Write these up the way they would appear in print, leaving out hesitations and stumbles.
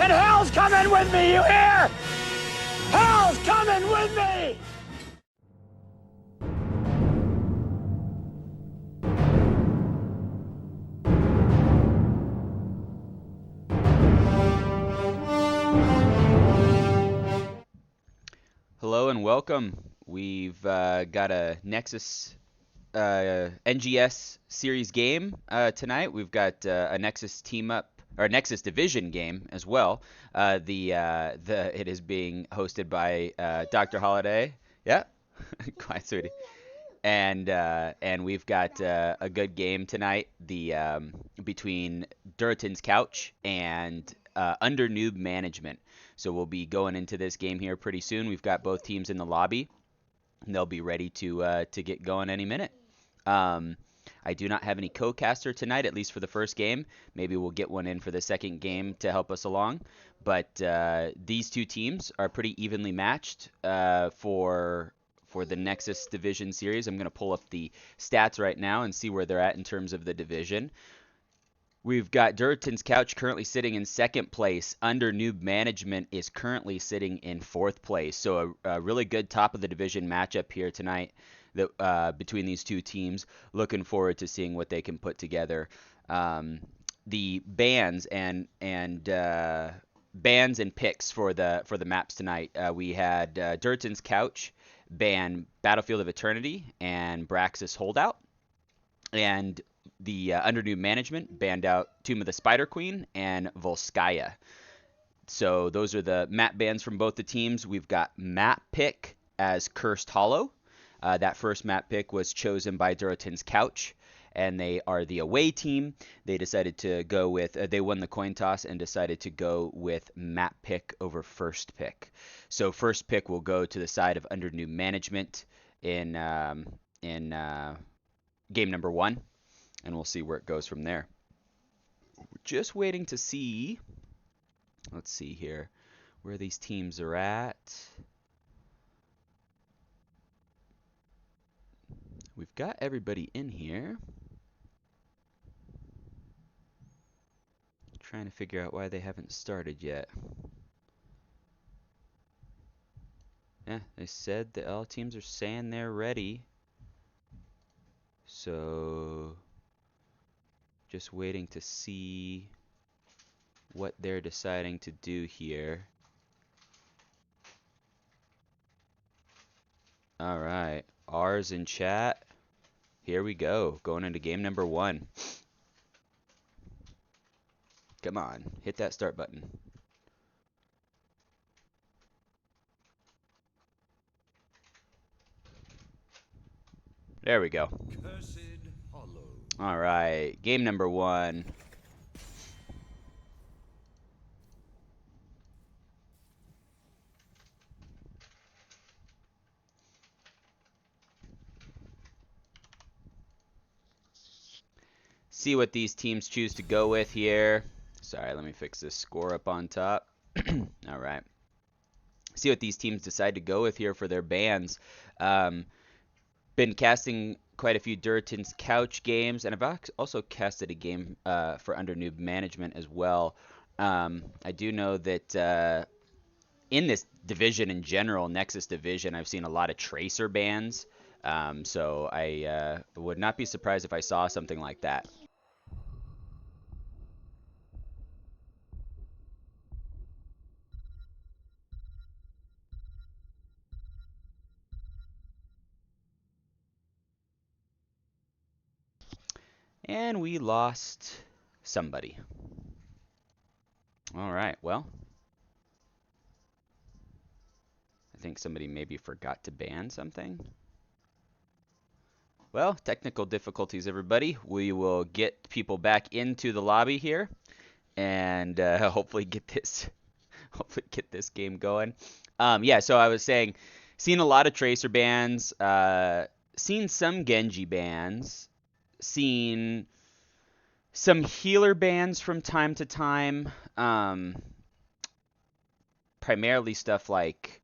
and hell's coming with me, you hear? Hell's coming with me! Hello and welcome. We've got a Nexus NGS series game tonight. We've got a Nexus team up or Nexus division game as well. It is being hosted by Dr. Holiday. Yeah, quiet, sweetie. And we've got a good game tonight. Between Durotans Couch and under Newb management. So we'll be going into this game here pretty soon. We've got both teams in the lobby, and they'll be ready to get going any minute. I do not have any co-caster tonight, at least for the first game. Maybe we'll get one in for the second game to help us along. But these two teams are pretty evenly matched for the Nexus Division Series. I'm going to pull up the stats right now and see where they're at in terms of the division. We've got Durotans Couch currently sitting in second place. Under Newb Management is currently sitting in fourth place. So a really good top of the division matchup here tonight between these two teams. Looking forward to seeing what they can put together. The bans and picks for the maps tonight. We had Durotans Couch ban Battlefield of Eternity and Braxis Holdout, and the under Newb Management banned out Tomb of the Spider Queen and Volskaya. So those are the map bans from both the teams. We've got map pick as Cursed Hollow. That first map pick was chosen by Durotans Couch, and they are the away team. They decided to go with, they won the coin toss and decided to go with map pick over first pick. So first pick will go to the side of under Newb Management in game number 1, and we'll see where it goes from there. We're just waiting to see, let's see here, where these teams are at. We've got everybody in here. Trying to figure out why they haven't started yet. Yeah, they said that all teams are saying they're ready. So just waiting to see what they're deciding to do here. All right, R's in chat. Here we go, going into game number 1. Come on, hit that start button. There we go. All right, game number 1. See what these teams choose to go with here. Sorry, let me fix this score up on top. All right. See what these teams decide to go with here for their bans. Been casting quite a few Durotans Couch games, and I've also casted a game for under Newb Management as well. I do know that in this division in general, Nexus division, I've seen a lot of Tracer bans. So I would not be surprised if I saw something like that. And we lost somebody. All right, well, I think somebody maybe forgot to ban something. Well, technical difficulties, everybody. We will get people back into the lobby here, and hopefully get this game going. Yeah, so I was saying, seen a lot of Tracer bans, seen some Genji bans, seen some healer bans from time to time. Primarily stuff like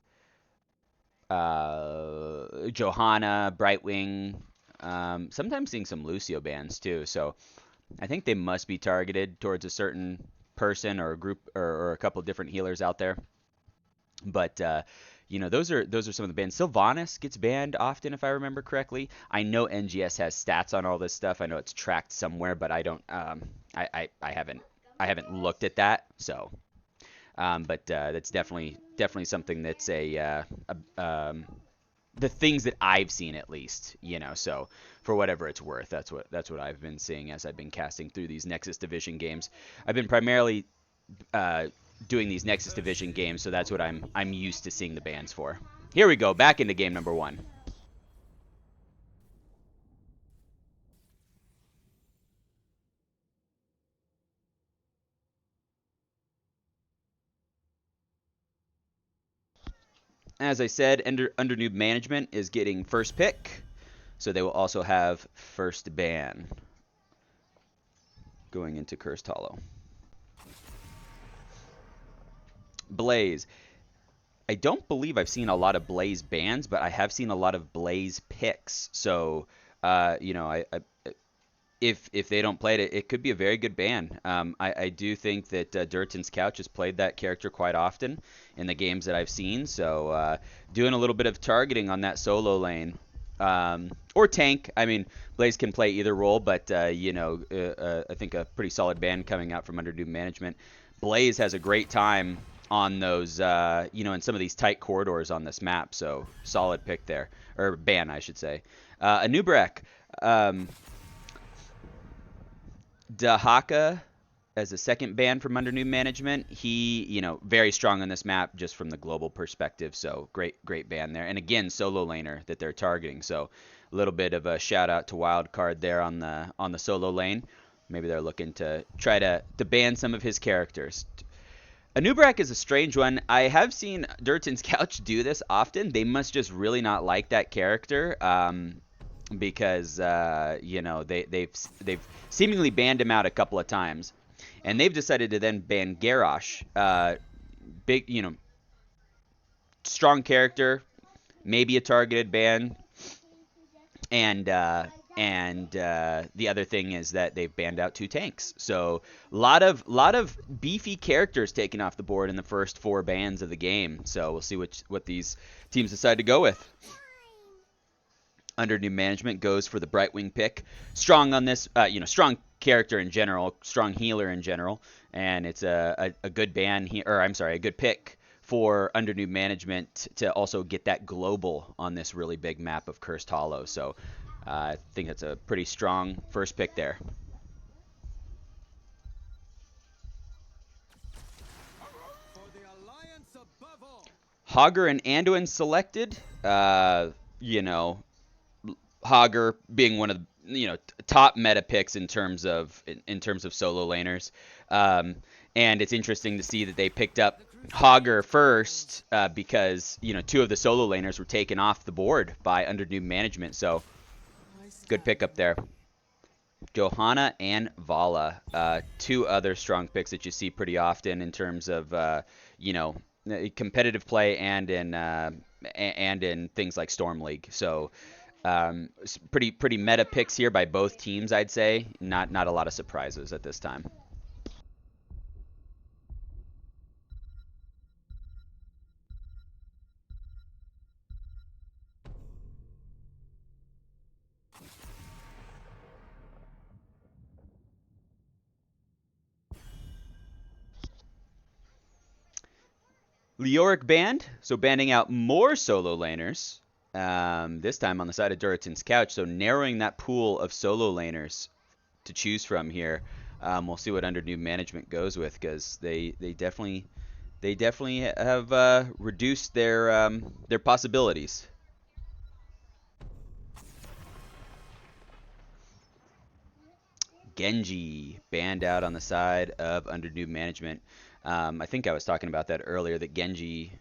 Johanna, Brightwing. Sometimes seeing some Lucio bans too. So I think they must be targeted towards a certain person or a group or a couple of different healers out there. But you know, those are some of the bans. Sylvanas gets banned often, if I remember correctly. I know NGS has stats on all this stuff. I know it's tracked somewhere, but I don't. I haven't looked at that. So, but that's definitely something that's the things that I've seen at least. You know, so for whatever it's worth, that's what I've been seeing as I've been casting through these Nexus Division games. I've been primarily doing these Nexus Division games, so that's what I'm used to seeing the bans for. Here we go, back into game number 1. As I said, under Newb management is getting first pick, so they will also have first ban going into Cursed Hollow. Blaze. I don't believe I've seen a lot of Blaze bans, but I have seen a lot of Blaze picks. So, you know, if they don't play it, it could be a very good ban. I do think that Durotans Couch has played that character quite often in the games that I've seen. So, doing a little bit of targeting on that solo lane. Or tank. I mean, Blaze can play either role, but, you know, I think a pretty solid ban coming out from under Newb management. Blaze has a great time on those, you know, in some of these tight corridors on this map. So, solid pick there. Or ban, I should say. Anubarak. Dahaka as a second ban from under Newb management. He, you know, very strong on this map just from the global perspective. So great ban there. And again, solo laner that they're targeting. So a little bit of a shout out to Wildcard there on the solo lane. Maybe they're looking to try to ban some of his characters. Anubarak is a strange one. I have seen Durotans Couch do this often. They must just really not like that character. Because you know, they've seemingly banned him out a couple of times, and they've decided to then ban Garrosh. Big, you know, strong character, maybe a targeted ban, and the other thing is that they've banned out 2 tanks. So lot of beefy characters taken off the board in the first 4 bans of the game. So we'll see what these teams decide to go with. Under Newb management goes for the Brightwing pick. Strong on this, you know, strong character in general, strong healer in general, and it's a good ban here, or I'm sorry, a good pick for under Newb management to also get that global on this really big map of Cursed Hollow. So I think that's a pretty strong first pick there. Hogger and Anduin selected. You know, Hogger being one of the, you know, top meta picks in terms of solo laners, and it's interesting to see that they picked up Hogger first because, you know, 2 of the solo laners were taken off the board by under Newb management. So good pickup there. Johanna and Vala, 2 other strong picks that you see pretty often in terms of you know, competitive play and in things like Storm League. So. Pretty meta picks here by both teams, I'd say. Not a lot of surprises at this time. Leoric banned, so banning out more solo laners. This time on the side of Durotans Couch, so narrowing that pool of solo laners to choose from here. We'll see what under Newb management goes with, because they definitely have reduced their possibilities. Genji banned out on the side of under Newb management. I think I was talking about that earlier, that Genji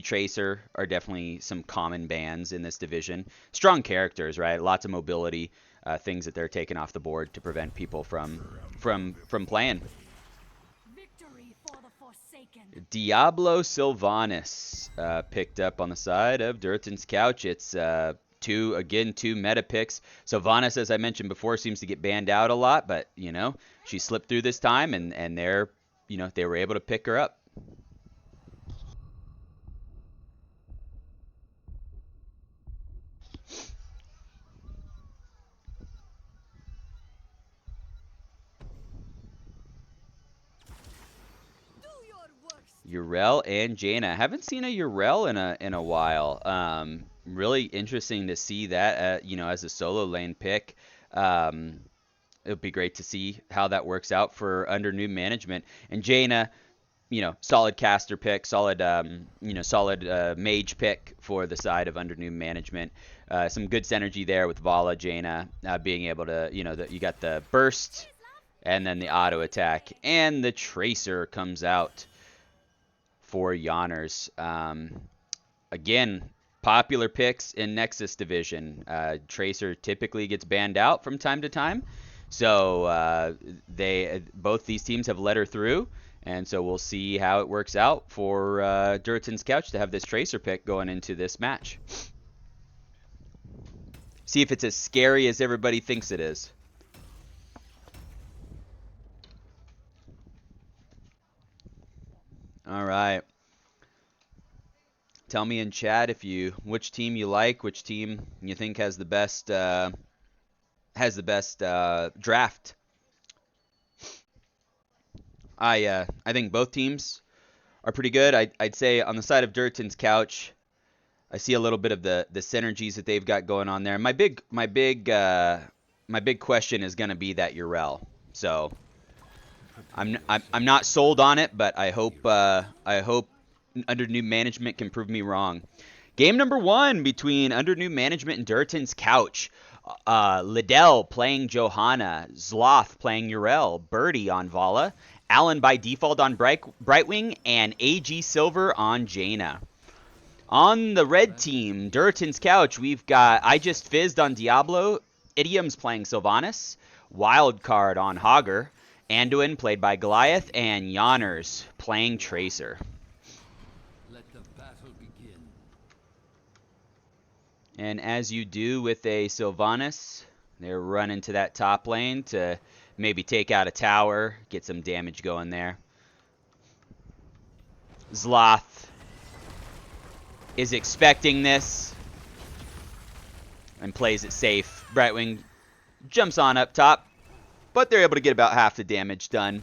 Tracer are definitely some common bans in this division. Strong characters, right? Lots of mobility, things that they're taking off the board to prevent people from playing. Diablo Sylvanas picked up on the side of Durotans Couch. It's 2 meta picks. Sylvanas, as I mentioned before, seems to get banned out a lot, but, you know, she slipped through this time, and they're you know, they were able to pick her up. Urel and Jaina. Haven't seen a Urel in a while. Really interesting to see that, you know, as a solo lane pick. It would be great to see how that works out for under new management. And Jaina, you know, solid caster pick, solid, you know, solid mage pick for the side of under new management. Some good synergy there with Vala, Jaina being able to, you know, you got the burst and then the auto attack, and the Tracer comes out for Yonners. Again, popular picks in Nexus division. Tracer typically gets banned out from time to time, so both these teams have let her through, and so we'll see how it works out for Durotans Couch to have this Tracer pick going into this match. See if it's as scary as everybody thinks it is. All right. Tell me in chat which team you like, which team you think has the best draft. I think both teams are pretty good. I'd say on the side of Durotans Couch, I see a little bit of the synergies that they've got going on there. My big question is going to be that Urel. So I'm not sold on it, but I hope under new management can prove me wrong. Game number 1 between under new management and Durotans Couch. Liddell playing Johanna, Zloth playing Urel, Birdie on Vala, Alan by default on Brightwing, and AG Silver on Jaina. On the red team, Durotans Couch, we've got I Just Fizzed on Diablo, Idioms playing Sylvanas, Wildcard on Hogger, Anduin played by Goliath, and Yonners playing Tracer. Let the battle begin. And as you do with a Sylvanas, they're running to that top lane to maybe take out a tower, get some damage going there. Zloth is expecting this and plays it safe. Brightwing jumps on up top, but they're able to get about half the damage done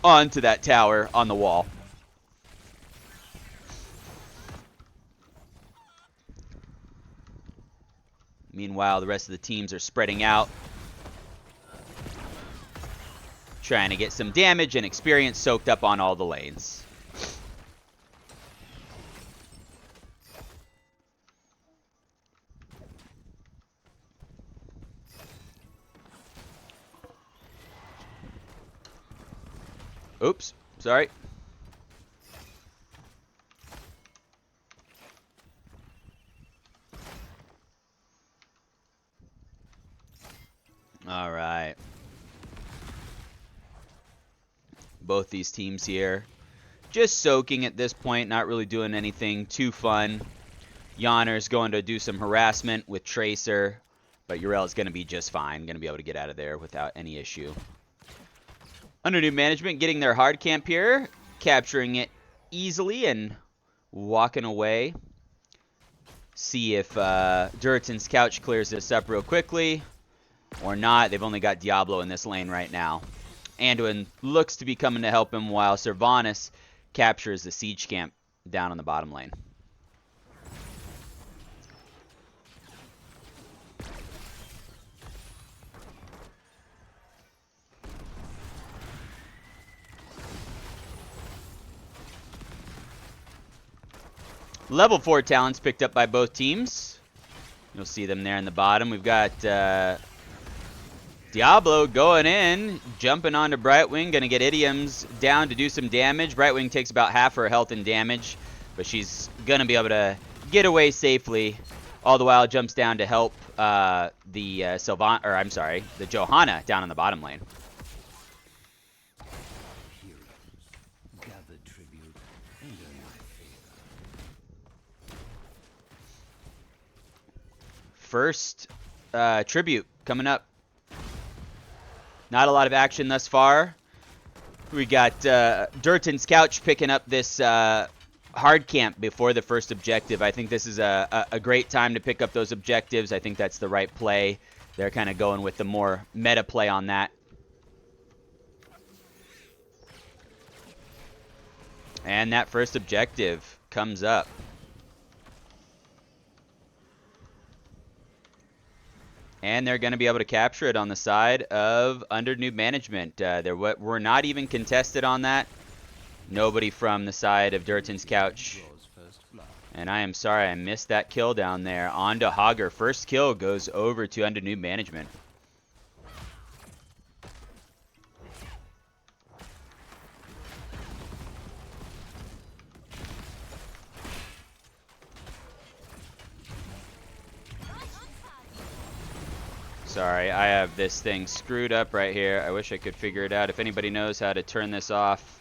onto that tower on the wall. Meanwhile, the rest of the teams are spreading out, trying to get some damage and experience soaked up on all the lanes. Oops, sorry. All right. Both these teams here just soaking at this point, not really doing anything too fun. Yonner's going to do some harassment with Tracer, but Urel's going to be just fine. Going to be able to get out of there without any issue. Under new management, getting their hard camp here, capturing it easily and walking away. See if Durotans Couch clears this up real quickly or not. They've only got Diablo in this lane right now. Anduin looks to be coming to help him while Sylvanas captures the siege camp down on the bottom lane. Level 4 talents picked up by both teams. You'll see them there in the bottom. We've got Diablo going in, jumping onto Brightwing, going to get Idioms down to do some damage. Brightwing takes about half her health and damage, but she's going to be able to get away safely. All the while jumps down to help the Johanna down on the bottom lane. First tribute coming up. Not a lot of action thus far. We got Durotans Couch picking up this hard camp before the first objective. I think this is a great time to pick up those objectives. I think that's the right play. They're kind of going with the more meta play on that. And that first objective comes up. And they're going to be able to capture it on the side of under Newb management. We're not even contested on that. Nobody from the side of Durotans Couch. And I am sorry I missed that kill down there. On to Hogger. First kill goes over to under Newb management. Sorry, I have this thing screwed up right here. I wish I could figure it out. If anybody knows how to turn this off,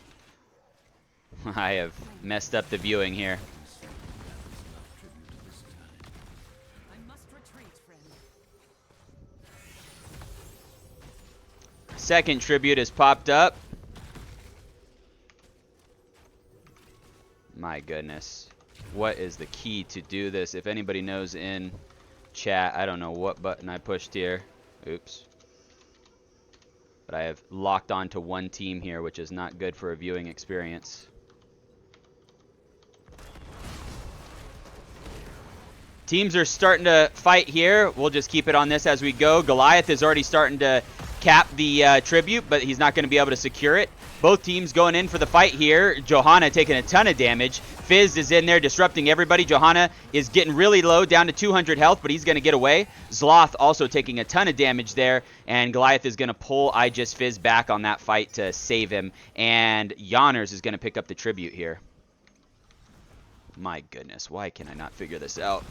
I have messed up the viewing here. Second tribute has popped up. My goodness. What is the key to do this? If anybody knows in chat, I don't know what button I pushed here. Oops. But I have locked onto one team here, which is not good for a viewing experience. Teams are starting to fight here. We'll just keep it on this as we go. Goliath is already starting to cap the tribute, but he's not going to be able to secure it. Both teams going in for the fight here. Johanna taking a ton of damage. Fizz is in there disrupting everybody. Johanna is getting really low, down to 200 health, but he's going to get away. Zloth also taking a ton of damage there, and Goliath is going to pull Fizz back on that fight to save him, and Yonners is going to pick up the tribute here. My goodness, why can I not figure this out?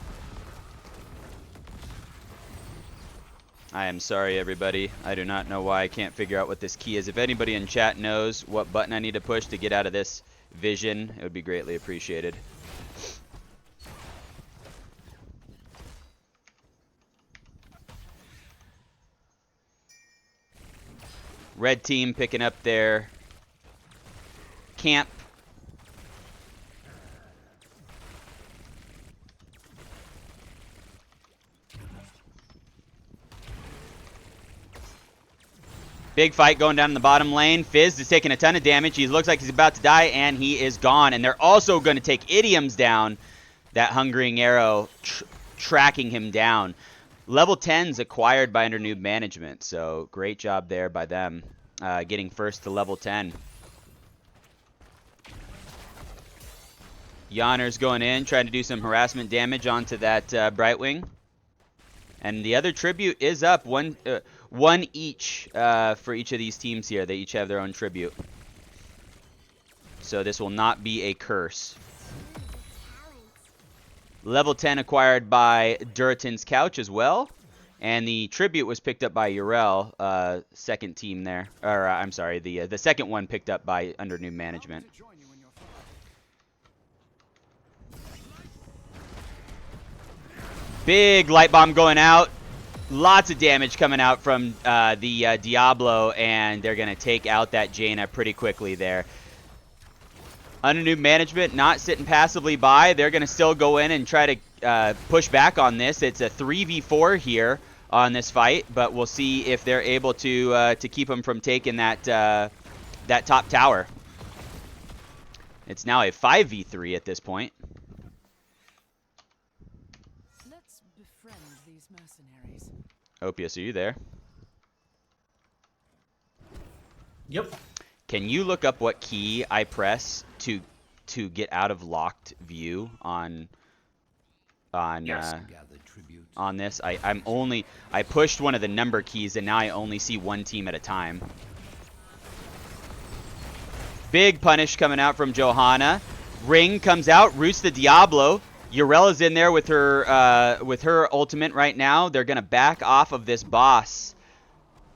I am sorry, everybody. I do not know why I can't figure out what this key is. If anybody in chat knows what button I need to push to get out of this vision, it would be greatly appreciated. Red team picking up their camp. Big fight going down in the bottom lane. Fizz is taking a ton of damage. He looks like he's about to die, and he is gone. And they're also going to take Idioms down. That Hungering Arrow tracking him down. Level 10's acquired by under Newb management, so great job there by them getting first to level 10. Yonner's going in, trying to do some harassment damage onto that Brightwing. And the other tribute is up, one each for each of these teams here. They each have their own tribute. So this will not be a curse. Level 10 acquired by Durotans Couch as well. And the tribute was picked up by Urel, second team there. Or, I'm sorry, the second one picked up by under Newb management. Big light bomb going out. Lots of damage coming out from the Diablo, and they're going to take out that Jaina pretty quickly there. Under Newb management not sitting passively by. They're going to still go in and try to push back on this. It's a 3v4 here on this fight, but we'll see if they're able to keep them from taking that that top tower. It's now a 5v3 at this point. Let's befriend these mercenaries. Opius, are you there? Yep. Can you look up what key I press to get out of locked view on Yes. on this? I pushed one of the number keys and now I only see one team at a time. Big punish coming out from Johanna. Ring comes out, roosts the Diablo. Urella's in there with her ultimate right now. They're gonna back off of this boss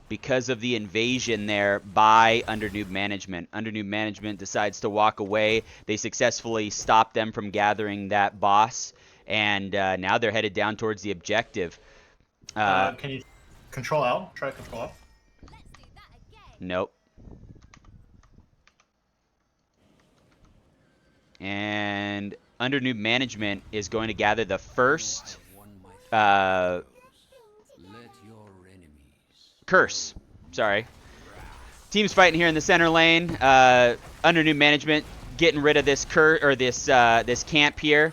because of the invasion there by under Newb management. Under Newb management decides to walk away. They successfully stop them from gathering that boss, and now they're headed down towards the objective. Can you control L? Try control L. Nope. And under Newb management is going to gather the first curse. Sorry. Team's fighting here in the center lane. Under Newb management getting rid of this this camp here.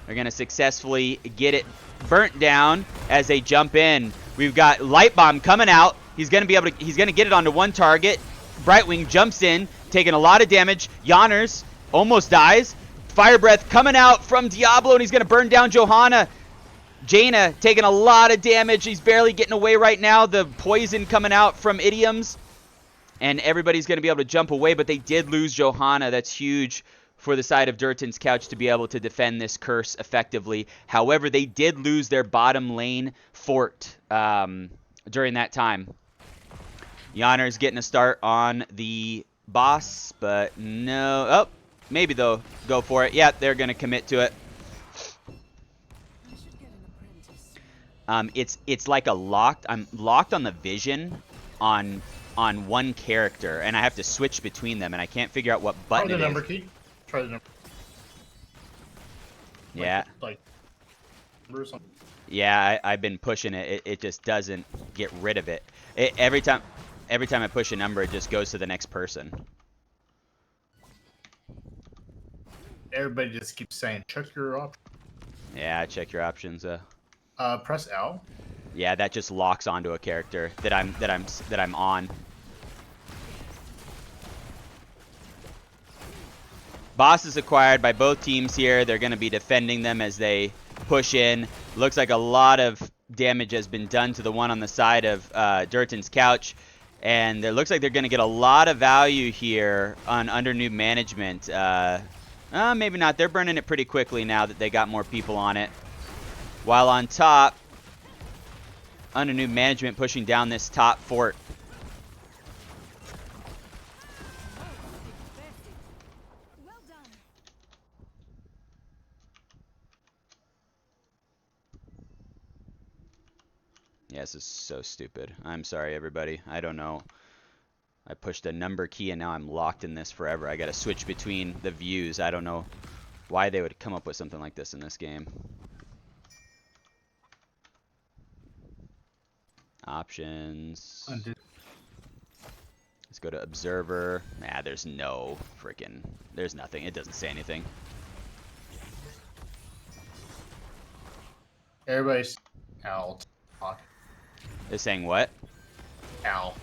They're gonna successfully get it burnt down as they jump in. We've got Light Bomb coming out. He's gonna get it onto one target. Brightwing jumps in, taking a lot of damage. Yonners almost dies. Fire Breath coming out from Diablo, and he's gonna burn down Johanna. Jaina taking a lot of damage. He's barely getting away right now. The poison coming out from Idioms. And everybody's going to be able to jump away, but they did lose Johanna. That's huge for the side of Durotans Couch to be able to defend this curse effectively. However, they did lose their bottom lane fort during that time. Yonner's getting a start on the boss, but no. Oh, maybe they'll go for it. Yeah, they're going to commit to it. It's like a locked. I'm locked on the vision on one character, and I have to switch between them, and I can't figure out what button Try the it number is. key. Try the number. Yeah. Like number or something. Yeah, I've been pushing it. It just doesn't get rid of it. Every time I push a number, it just goes to the next person. Everybody just keeps saying, check your options. Yeah, check your options. Press L. Yeah, that just locks onto a character that I'm on. Boss is acquired by both teams here. They're going to be defending them as they push in. Looks like a lot of damage has been done to the one on the side of Durotans Couch. And it looks like they're going to get a lot of value here on under Newb management. Maybe not. They're burning it pretty quickly now that they got more people on it. While on top, under Newb management pushing down this top fort. Yeah, this is so stupid. I'm sorry, everybody. I don't know. I pushed a number key and now I'm locked in this forever. I gotta switch between the views. I don't know why they would come up with something like this in this game. Options. Let's go to Observer. Nah, there's no freaking... There's nothing. It doesn't say anything. Everybody's out. It's saying what? L.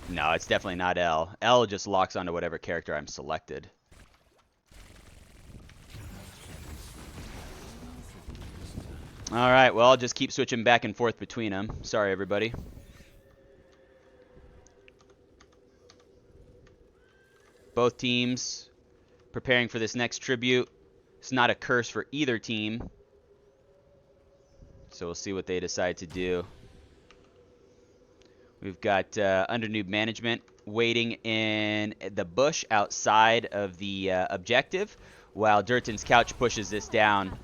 No, it's definitely not L. L just locks onto whatever character I'm selected. Alright, well, I'll just keep switching back and forth between them. Sorry, everybody. Both teams preparing for this next tribute. It's not a curse for either team. So we'll see what they decide to do. We've got under Newb management waiting in the bush outside of the objective, while Durotans Couch pushes this down.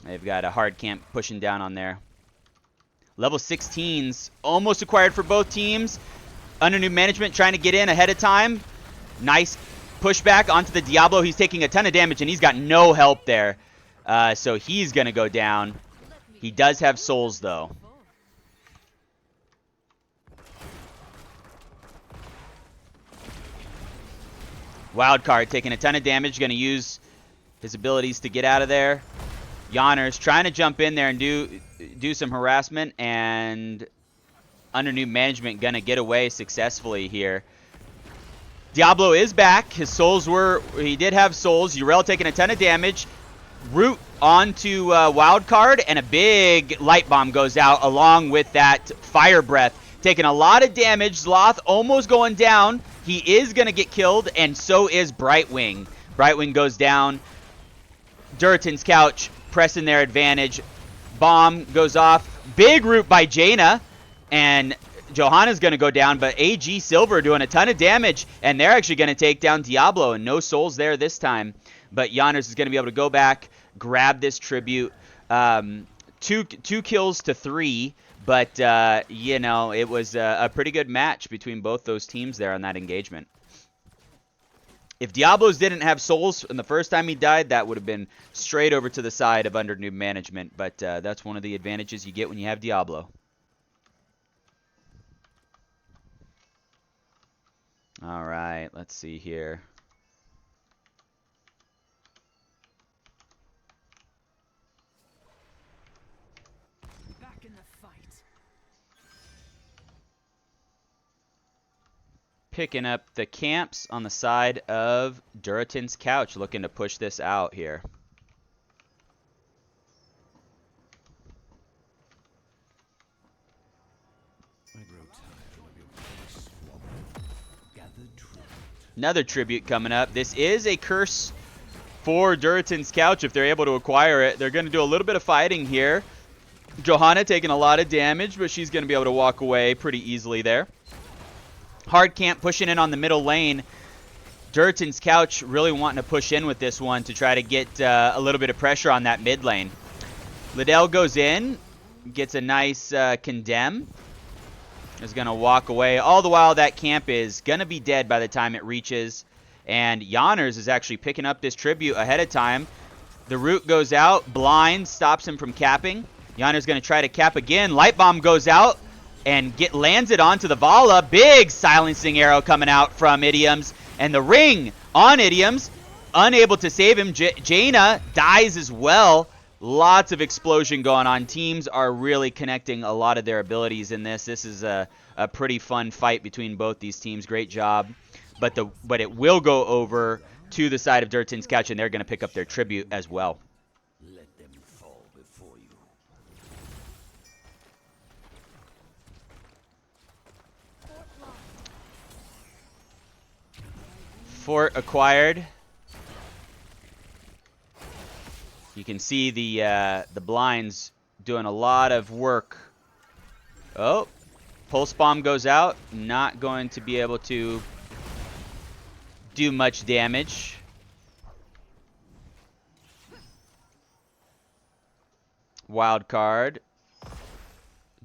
They've got a hard camp pushing down on there. Level 16s almost acquired for both teams. Under Newb management trying to get in ahead of time. Nice pushback onto the Diablo. He's taking a ton of damage and he's got no help there. So he's going to go down. He does have souls though. Wildcard taking a ton of damage. Going to use his abilities to get out of there. Yonner's trying to jump in there and do some harassment, and under Newb management gonna get away successfully here. Diablo is back. His souls he did have souls. Yrel taking a ton of damage. Root onto Wildcard, and a big light bomb goes out along with that fire breath. Taking a lot of damage. Zloth almost going down. He is gonna get killed, and so is Brightwing. Brightwing goes down. Durotans Couch pressing their advantage. Bomb goes off. Big root by Jaina. And Johanna's going to go down. But AG Silver doing a ton of damage. And they're actually going to take down Diablo. And no souls there this time. But Yonners is going to be able to go back, grab this tribute. Two kills to 3. But, you know, it was a pretty good match between both those teams there on that engagement. If Diablos didn't have souls and the first time he died, that would have been straight over to the side of under Newb management. But that's one of the advantages you get when you have Diablo. All right, let's see here. Back in the fight. Picking up the camps on the side of Durotans couch, looking to push this out here. Another tribute coming up. This is a curse for Durotans couch if they're able to acquire it. They're going to do a little bit of fighting here. Johanna taking a lot of damage, but she's going to be able to walk away pretty easily there. Hard camp pushing in on the middle lane. Durotans couch really wanting to push in with this one to try to get a little bit of pressure on that mid lane. Liddell goes in, gets a nice condemn. Is going to walk away. All the while that camp is going to be dead by the time it reaches. And Yonners is actually picking up this tribute ahead of time. The root goes out. Blind stops him from capping. Yonners going to try to cap again. Light bomb goes out and lands it onto the Vala. Big silencing arrow coming out from Idioms. And the ring on Idioms, unable to save him. Jaina dies as well. Lots of explosion going on. Teams are really connecting a lot of their abilities in this. This is a pretty fun fight between both these teams. Great job. But it will go over to the side of Durotans couch, and they're going to pick up their tribute as well. Let them fall before you. Fort acquired. You can see the blinds doing a lot of work. Oh, pulse bomb goes out. Not going to be able to do much damage. Wild card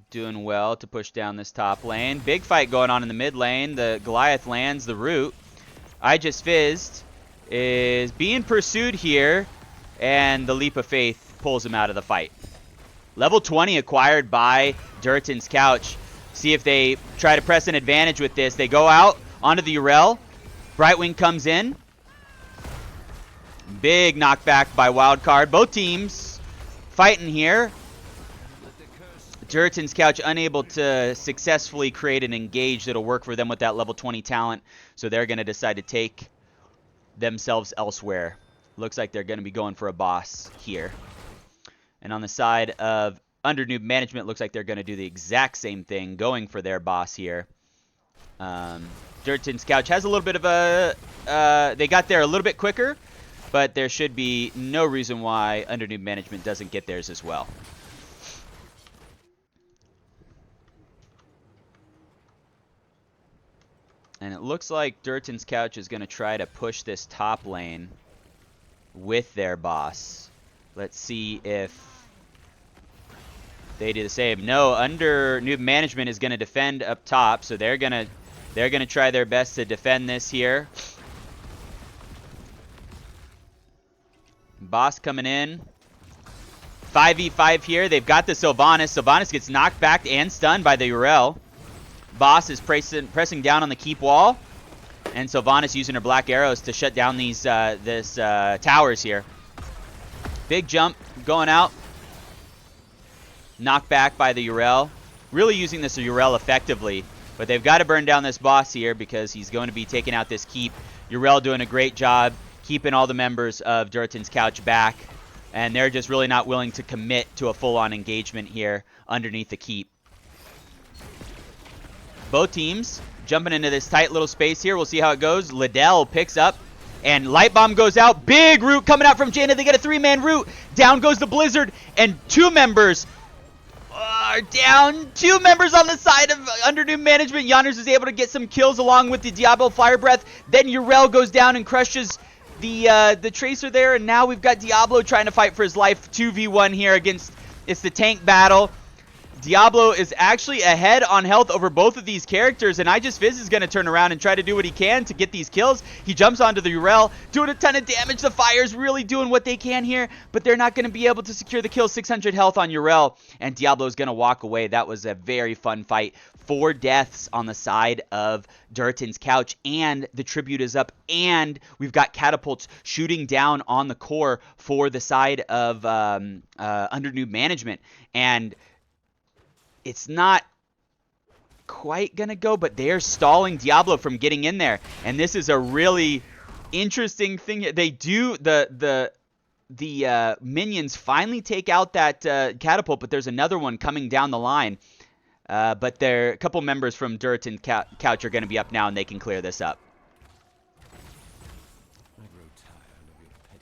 doing well to push down this top lane. Big fight going on in the mid lane. The Goliath lands the root. I Just Fizzed is being pursued here, and the Leap of Faith pulls him out of the fight. Level 20 acquired by Durotans couch. See if they try to press an advantage with this. They go out onto the Urel. Brightwing comes in. Big knockback by Wildcard. Both teams fighting here. Durotans couch unable to successfully create an engage that'll work for them with that level 20 talent. So they're going to decide to take themselves elsewhere. Looks like they're going to be going for a boss here. And on the side of under Newb management, looks like they're going to do the exact same thing, going for their boss here. Durotans couch has a little bit of a... they got there a little bit quicker, but there should be no reason why under Newb management doesn't get theirs as well. And it looks like Durotans couch is going to try to push this top lane with their boss. Let's see if they do the same. No, under Newb management is going to defend up top, so they're going to try their best to defend this here. Boss coming in. 5v5 here. They've got the Sylvanas. Sylvanas gets knocked back and stunned by the Urel. Boss is pressing down on the keep wall, and Sylvanas using her black arrows to shut down these towers here. Big jump going out. Knocked back by the Urel. Really using this Urel effectively, but they've got to burn down this boss here because he's going to be taking out this keep. Urel doing a great job keeping all the members of Durotans couch back, and they're just really not willing to commit to a full-on engagement here underneath the keep. Both teams jumping into this tight little space here. We'll see how it goes. Liddell picks up, and Light Bomb goes out. Big root coming out from Jaina. They get a 3-man root. Down goes the Blizzard, and 2 members are down. 2 members on the side of under Newb management. Yonners is able to get some kills along with the Diablo Fire Breath. Then Urel goes down and crushes the Tracer there, and now we've got Diablo trying to fight for his life. 2v1 here against, it's the tank battle. Diablo is actually ahead on health over both of these characters, and Fizz is going to turn around and try to do what he can to get these kills. He jumps onto the Urel, doing a ton of damage. The Fire's really doing what they can here, but they're not going to be able to secure the kill. 600 health on Urel, and Diablo's going to walk away. That was a very fun fight. 4 deaths on the side of Durotan's couch, and the tribute is up, and we've got catapults shooting down on the core for the side of under Newb management, and it's not quite going to go, but they're stalling Diablo from getting in there. And this is a really interesting thing. They do, the minions finally take out that catapult, but there's another one coming down the line. But a couple members from Durotan couch are going to be up now, and they can clear this up.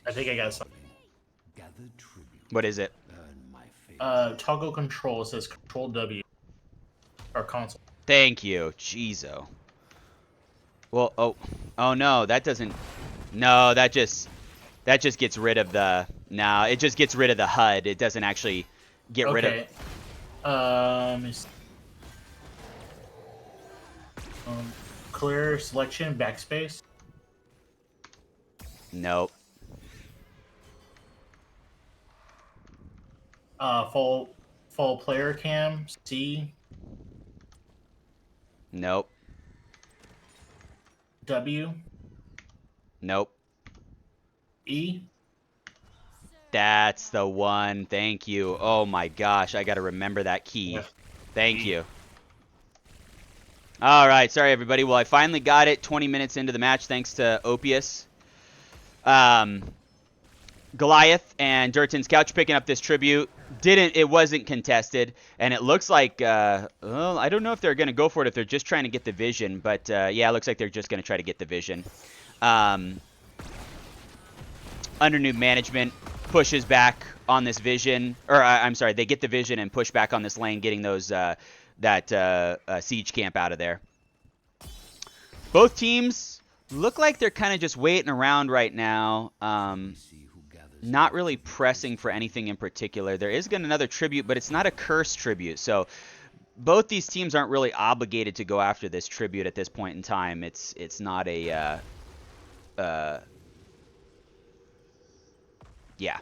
I think I got something. What is it? Toggle control says Control W or console. Thank you, Jeezo. Well, oh no, that doesn't. No, that just gets rid of the. No, it just gets rid of the HUD. It doesn't actually get rid of. Clear selection backspace. Nope. Full player cam C. Nope. W. Nope. E. That's the one. Thank you. Oh my gosh, I gotta remember that key. Yeah. Thank you. All right, sorry everybody. Well, I finally got it 20 minutes into the match thanks to Opius. Goliath and Durotan's couch picking up this tribute. It wasn't contested, and it looks like, well, I don't know if they're going to go for it if they're just trying to get the vision, but yeah, it looks like they're just going to try to get the vision. Under Newb management pushes back on this vision, or I'm sorry, they get the vision and push back on this lane, getting those that siege camp out of there. Both teams look like they're kind of just waiting around right now. Not really pressing for anything in particular. There is another tribute, but it's not a curse tribute. So both these teams aren't really obligated to go after this tribute at this point in time. It's not a yeah.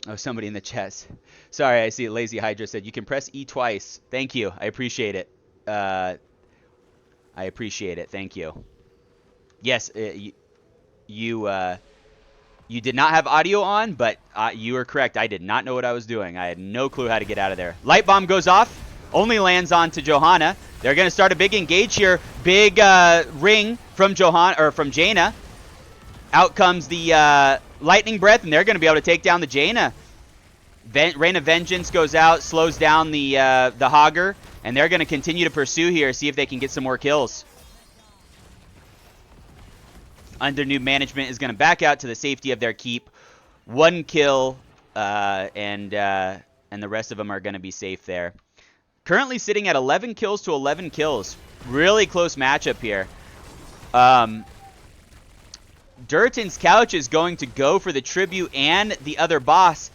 Oh, somebody in the chat. Sorry, I see Lazy Hydra said you can press E twice. Thank you. I appreciate it. I appreciate it. Thank you. Yes, you did not have audio on, but you were correct. I did not know what I was doing. I had no clue how to get out of there. Light bomb goes off. Only lands on to Johanna. They're going to start a big engage here. Big ring from Jaina. Out comes the lightning breath, and they're going to be able to take down the Jaina. Rain of Vengeance goes out, slows down the Hogger, and they're going to continue to pursue here, see if they can get some more kills. Under Newb management is going to back out to the safety of their keep. 1 kill, and the rest of them are going to be safe there. Currently sitting at 11 kills to 11 kills. Really close matchup here. Durotan's couch is going to go for the tribute and the other boss.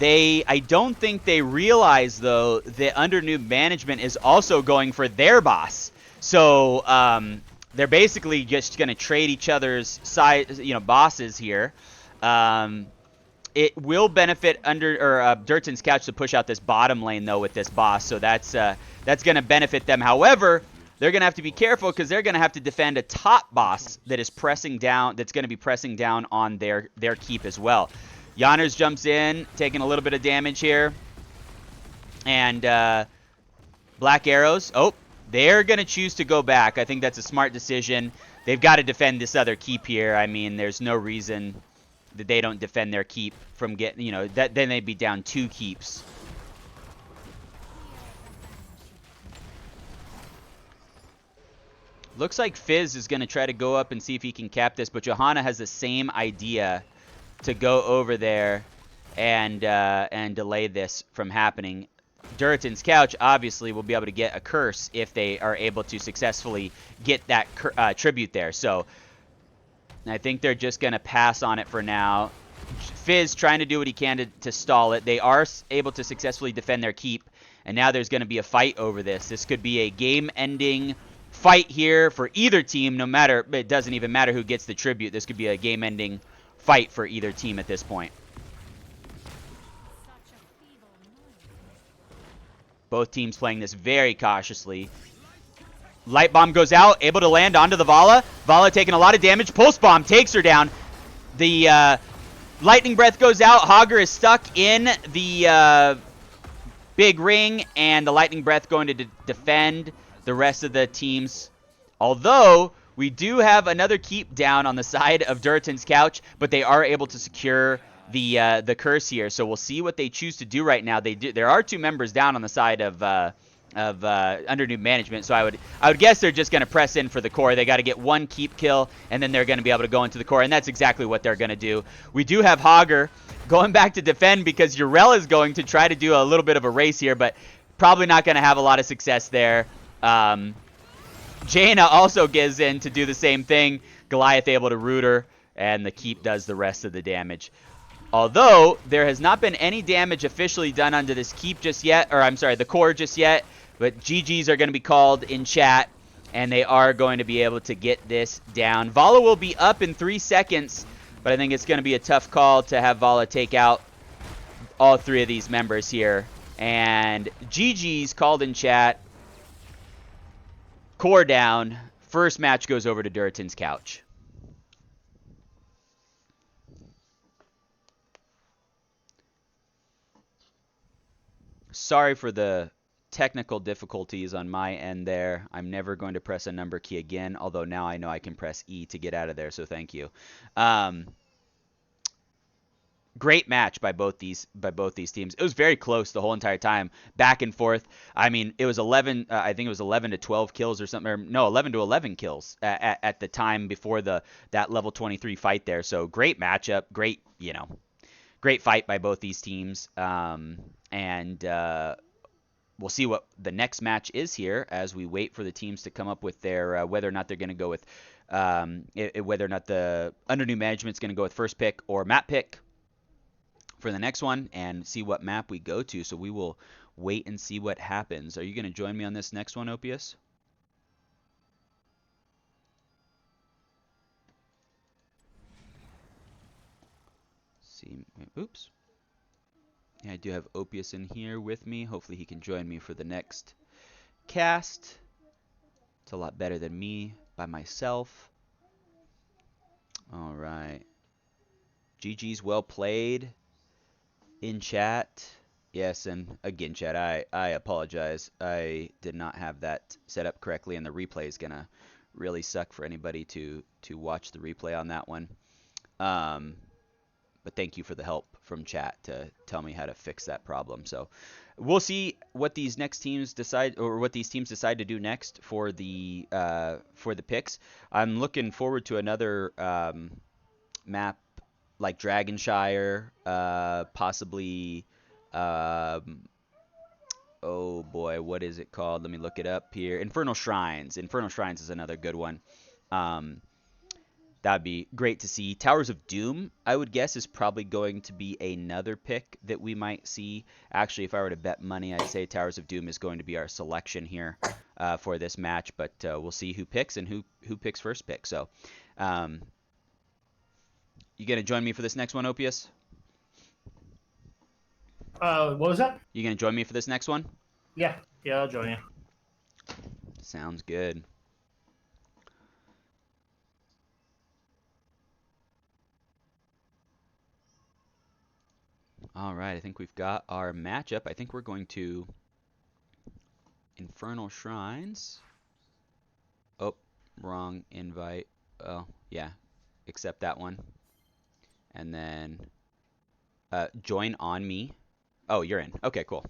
I don't think they realize, though, that under Newb management is also going for their boss. So, they're basically just going to trade each other's bosses here. It will benefit Durotan's couch to push out this bottom lane, though, with this boss. So that's going to benefit them. However, they're going to have to be careful because they're going to have to defend a top boss that is pressing down. That's going to be pressing down on their keep as well. Yanners jumps in, taking a little bit of damage here, and Black Arrows. Oh. They're going to choose to go back. I think that's a smart decision. They've got to defend this other keep here. I mean, there's no reason that they don't defend their keep from getting, then they'd be down 2 keeps. Looks like Fizz is going to try to go up and see if he can cap this, but Johanna has the same idea to go over there and delay this from happening. Durotan's couch obviously will be able to get a curse if they are able to successfully get that tribute there. So I think they're just going to pass on it for now. Fizz trying to do what he can to stall it. They are able to successfully defend their keep, and now there's going to be a fight over this. This could be a game-ending fight here for either team, no matter, it doesn't even matter who gets the tribute. This could be a game-ending fight for either team at this point. Both teams playing this very cautiously. Light bomb goes out, able to land onto the Vala. Vala taking a lot of damage. Pulse bomb takes her down. The lightning breath goes out. Hogger is stuck in the big ring, and the lightning breath going to defend the rest of the teams. Although we do have another keep down on the side of Durotans' couch, but they are able to secure the curse here. So we'll see what they choose to do right now. There are 2 members down on the side of under Newb management, so I would guess they're just going to press in for the core. They got to get 1 keep kill, and then they're going to be able to go into the core, and that's exactly what they're going to do. We do have Hogger going back to defend because Urel is going to try to do a little bit of a race here, but probably not going to have a lot of success there. Jaina also gives in to do the same thing. Goliath able to root her, and the keep does the rest of the damage. Although there has not been any damage officially done onto this keep just yet, or I'm sorry, the core just yet, but GGs are going to be called in chat, and they are going to be able to get this down. Vala will be up in 3 seconds, but I think it's going to be a tough call to have Vala take out all 3 of these members here. And GG's called in chat. Core down. First match goes over to Durotans' couch. Sorry for the technical difficulties on my end there. I'm never going to press a number key again, although now I know I can press E to get out of there, so thank you. Great match by both these teams. It was very close the whole entire time, back and forth. I mean, it was 11. I think it was 11 to 12 kills or something. Or no, 11 to 11 kills at the time before that level 23 fight there. So great matchup, great great fight by both these teams. And we'll see what the next match is here as we wait for the teams to come up with their whether or not they're going to go with whether or not the under Newb management's going to go with first pick or map pick for the next one, and see what map we go to. So we will wait and see what happens. Are you going to join me on this next one, Opius? See, oops. Yeah, I do have Opius in here with me. Hopefully he can join me for the next cast. It's a lot better than me by myself. All right. GG's well played. In chat. Yes, and again, chat, I apologize. I did not have that set up correctly, and the replay is going to really suck for anybody to watch the replay on that one. But thank you for the help from chat to tell me how to fix that problem. So we'll see what these next teams decide, or what these teams decide to do next for the picks. I'm looking forward to another map like Dragonshire, possibly, oh boy, what is it called? Let me look it up here. Infernal Shrines. Infernal Shrines is another good one. That'd be great to see. Towers of Doom, I would guess, is probably going to be another pick that we might see. Actually, if I were to bet money, I'd say Towers of Doom is going to be our selection here for this match, but we'll see who picks and who picks first pick. So, you gonna join me for this next one, Opius? What was that? You gonna join me for this next one? Yeah, I'll join you. Sounds good. All right, I think we've got our matchup. I think we're going to Infernal Shrines. Oh, wrong invite. Oh, yeah, accept that one. And then join on me. Oh, you're in. Okay, cool.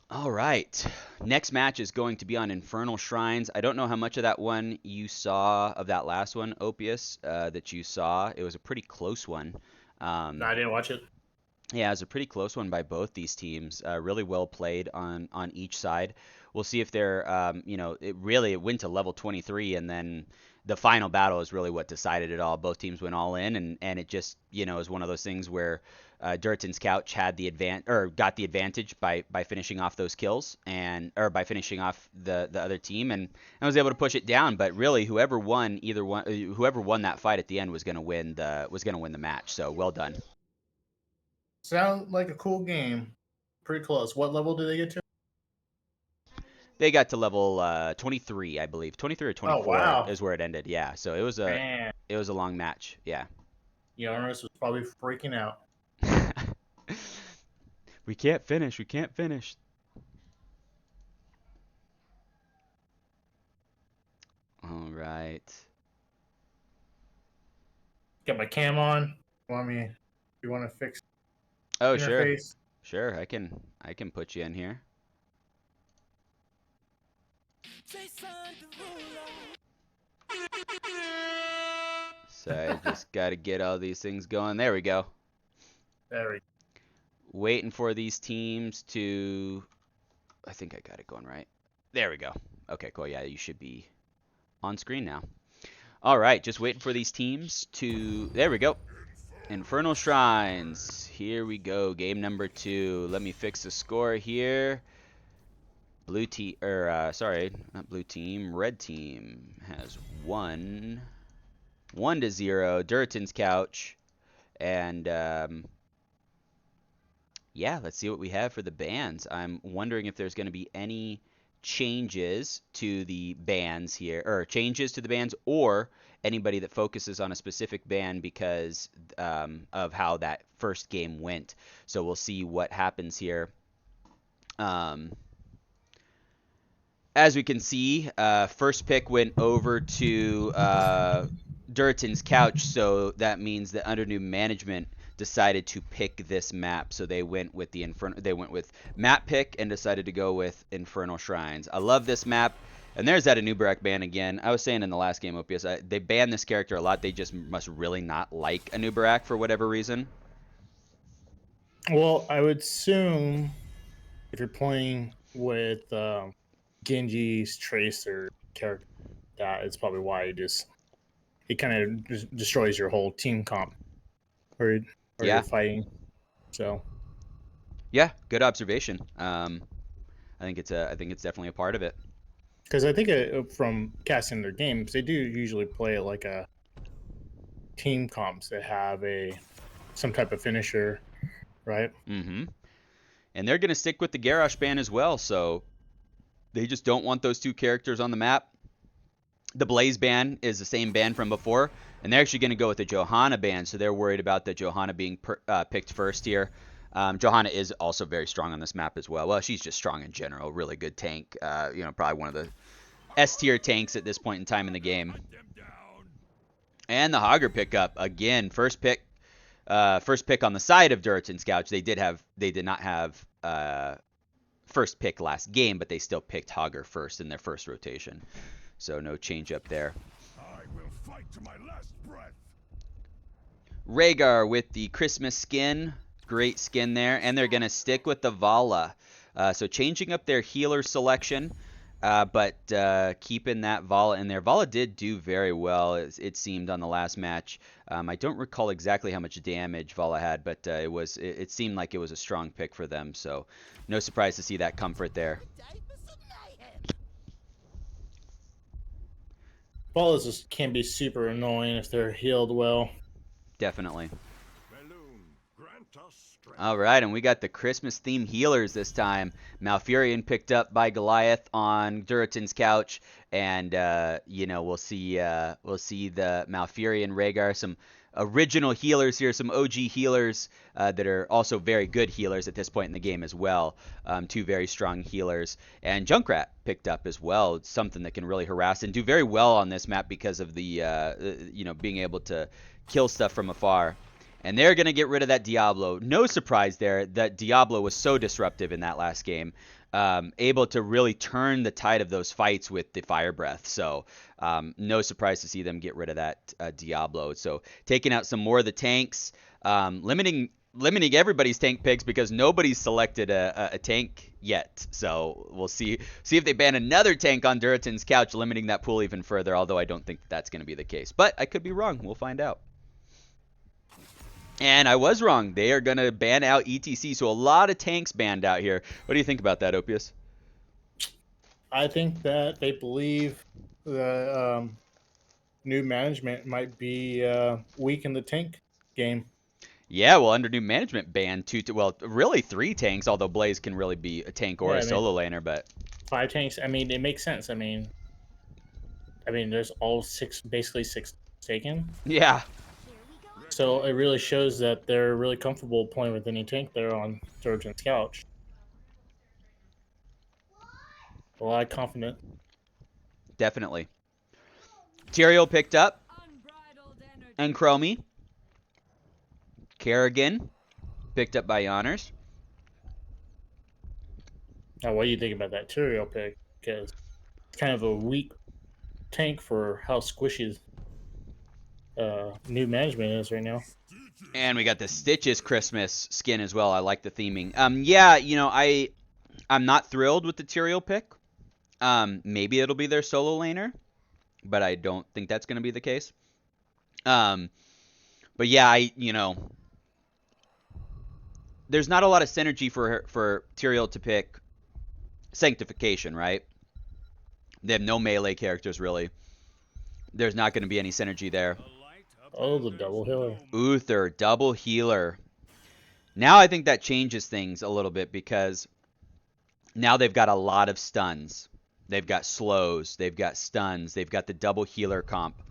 All right. Next match is going to be on Infernal Shrines. I don't know how much of that one you saw, of that last one, Opius, that you saw. It was a pretty close one. No, I didn't watch it. Yeah, it was a pretty close one by both these teams. Really well played on each side. We'll see if they're, it went to level 23, and then the final battle is really what decided it all. Both teams went all in, and it just, is one of those things where Durotans Couch had the got the advantage by finishing off those kills or by finishing off the other team, and was able to push it down. But really, whoever won that fight at the end was going to win the match. So well done. Sound like a cool game. Pretty close. What level did they get to? They got to level 23, I believe. 23 or 24 wow. is where it ended. Yeah, so it was Man, a long match. Yeah. Jonas was probably freaking out. We can't finish. We can't finish. All right. Got my cam on. You want to fix Oh, interface? Sure, I can put you in here. So I just got to get all these things going. There we go. There we go. Waiting for these teams to... I think I got it going right. There we go. Okay, cool. Yeah, you should be on screen now. All right, just waiting for these teams to... There we go. Infernal Shrines. Here we go. Game number 2. Let me fix the score here. Blue team, sorry, not blue team. Red team has 1-0. Durotans Couch. And, yeah, let's see what we have for the bans. I'm wondering if there's going to be any changes to the bans here, or changes to the bans, or anybody that focuses on a specific ban because of how that first game went. So we'll see what happens here. As we can see, first pick went over to Durotans Couch, so that means that under new management decided to pick this map. So they went with map pick and decided to go with Infernal Shrines. I love this map. And there's that Newb ban again. I was saying in the last game, OPS, they ban this character a lot. They just must really not like Newb for whatever reason. Well, I would assume if you're playing with Genji's Tracer character, that is probably why it kind of destroys your whole team comp or you're fighting. So yeah, good observation. I think it's definitely a part of it. Because I think from casting their games, they do usually play it like a team comps that have some type of finisher, right? Mm-hmm. And they're going to stick with the Garrosh ban as well, so they just don't want those two characters on the map. The Blaze ban is the same ban from before, and they're actually going to go with the Johanna ban, so they're worried about the Johanna being picked first here. Johanna is also very strong on this map as well. Well, she's just strong in general. Really good tank. Probably one of the S-tier tanks at this point in time in the game. And the Hogger pickup again. First pick on the side of Durotans Couch. They did not have first pick last game, but they still picked Hogger first in their first rotation. So no change up there. I will fight to my last breath. Rhaegar with the Christmas skin. Great skin there. And they're going to stick with the Vala. So changing up their healer selection, but keeping that Vala in there. Vala did do very well, it seemed, on the last match. I don't recall exactly how much damage Vala had, but it seemed like it was a strong pick for them. So no surprise to see that comfort there. Valas just can be super annoying if they're healed well. Definitely. All right, and we got the Christmas-themed healers this time. Malfurion picked up by Goliath on Durotans Couch, and we'll see the Malfurion Rhaegar, some original healers here, some OG healers that are also very good healers at this point in the game as well. Two very strong healers, and Junkrat picked up as well. It's something that can really harass and do very well on this map because of the being able to kill stuff from afar. And they're going to get rid of that Diablo. No surprise there that Diablo was so disruptive in that last game. Able to really turn the tide of those fights with the Fire Breath. So no surprise to see them get rid of that Diablo. So taking out some more of the tanks. Limiting limiting everybody's tank picks because nobody's selected a tank yet. So we'll see if they ban another tank on Durotan's couch, limiting that pool even further, although I don't think that's going to be the case. But I could be wrong. We'll find out. And I was wrong. They are going to ban out ETC, so a lot of tanks banned out here. What do you think about that, Opius? I think that they believe the new management might be weak in the tank game. Yeah, well, under new management banned really 3 tanks, although Blaze can really be a tank or a solo laner, but 5 tanks, I mean, it makes sense. I mean, there's all basically 6 taken. yeah. So it really shows that they're really comfortable playing with any tank there on Durotan's couch. A lot of confidence. Definitely. Tyrael picked up. And Chromie. Kerrigan picked up by Yonners. Now, what do you think about that Tyrael pick? Because it's kind of a weak tank for how squishy new management is right now. And we got the Stitches Christmas skin as well. I like the theming. Yeah, you know, I'm not thrilled with the Tyrael pick. Maybe it'll be their solo laner, but I don't think that's going to be the case. But yeah, there's not a lot of synergy for Tyrael to pick Sanctification, right? They have no melee characters, really. There's not going to be any synergy there. Oh, the double healer. Uther, double healer. Now I think that changes things a little bit because now they've got a lot of stuns. They've got slows. They've got stuns. They've got the double healer comp.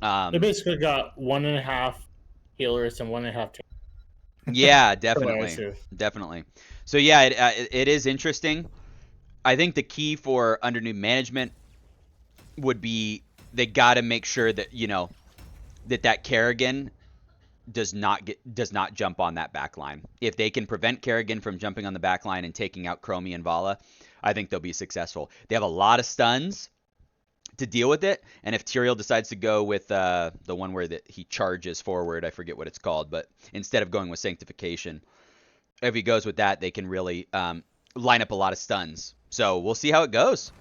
They basically got 1.5 healers and 1.5 tanks. Yeah, definitely. Definitely. So yeah, it is interesting. I think the key for under new management would be they got to make sure that, you know, that Kerrigan does not jump on that back line. If they can prevent Kerrigan from jumping on the back line and taking out Chromie and Vala, I think they'll be successful. They have a lot of stuns to deal with it, and if Tyrael decides to go with the one where he charges forward, I forget what it's called, but instead of going with Sanctification, if he goes with that, they can really line up a lot of stuns. So we'll see how it goes.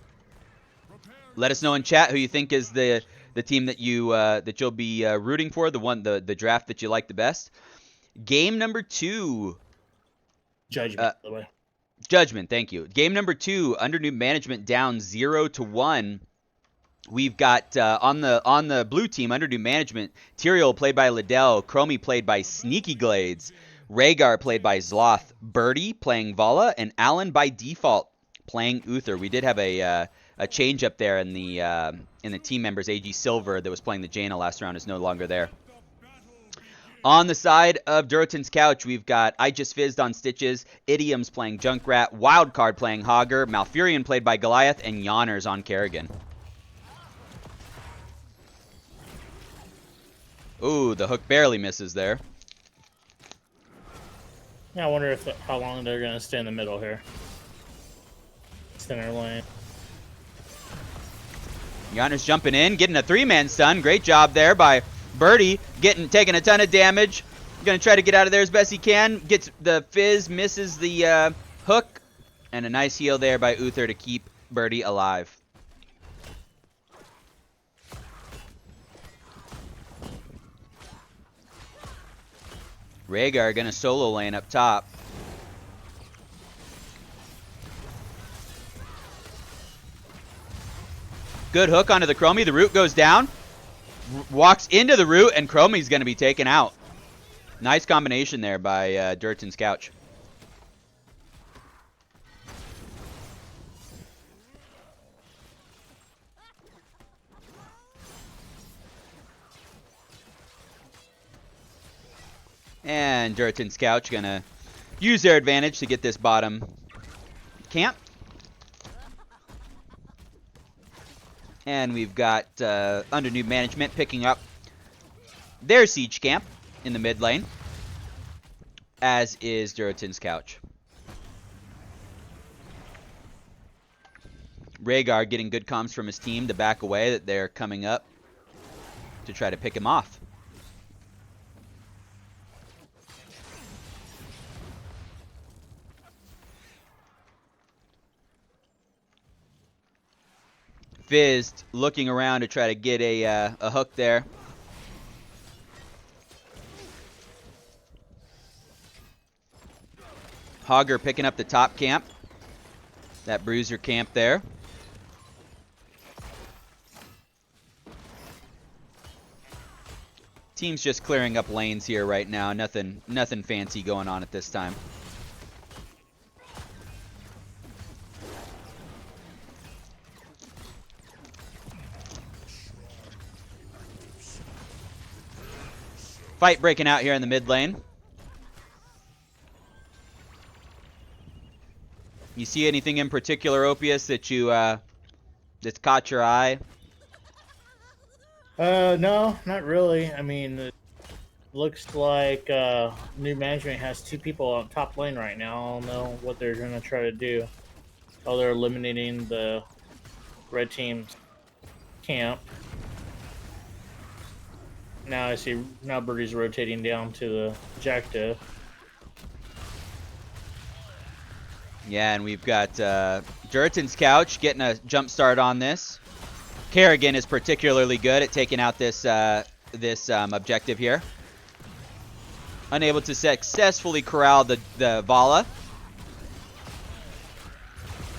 Let us know in chat who you think is the team that you'll be rooting for, the draft that you like the best. Game number 2. Judgment, by the way. Judgment, thank you. Game number 2, under new management down 0-1. We've got on the blue team under new management, Tyrael played by Liddell, Chromie played by Sneaky Glades, Rhaegar played by Zloth, Birdie playing Vala, and Alan by default playing Uther. We did have a change up there in the team members. AG Silver that was playing the Jaina last round is no longer there. On the side of Durotan's couch, we've got I Just Fizzed on Stitches, Idioms playing Junkrat, Wildcard playing Hogger, Malfurion played by Goliath, and Yonners on Kerrigan. Ooh, the hook barely misses there. Yeah, I wonder how long they're going to stay in the middle here. Center lane. Yonners jumping in, getting a 3-man stun. Great job there by Birdie, taking a ton of damage. Gonna try to get out of there as best he can. Gets the fizz, misses the hook, and a nice heal there by Uther to keep Birdie alive. Rhaegar gonna solo lane up top. Good hook onto the Chromie. The root goes down. Walks into the root, and Chromie's going to be taken out. Nice combination there by Durotan's couch. And Durotan's couch going to use their advantage to get this bottom camp. And we've got under new management picking up their siege camp in the mid lane, as is Durotan's couch. Rhaegar getting good comms from his team to back away, that they're coming up to try to pick him off. Fizzed looking around to try to get a hook there. Hogger picking up the top camp. That bruiser camp there. Team's just clearing up lanes here right now. Nothing fancy going on at this time. Fight breaking out here in the mid lane. You see anything in particular, Opius, that you that's caught your eye? No, not really. I mean, it looks like new management has 2 people on top lane right now. I don't know what they're gonna try to do. Oh, they're eliminating the red team's camp. Now I see, now Birdie's rotating down to the objective. Yeah, and we've got Durotans couch getting a jump start on this. Kerrigan is particularly good at taking out this objective here. Unable to successfully corral the Vala.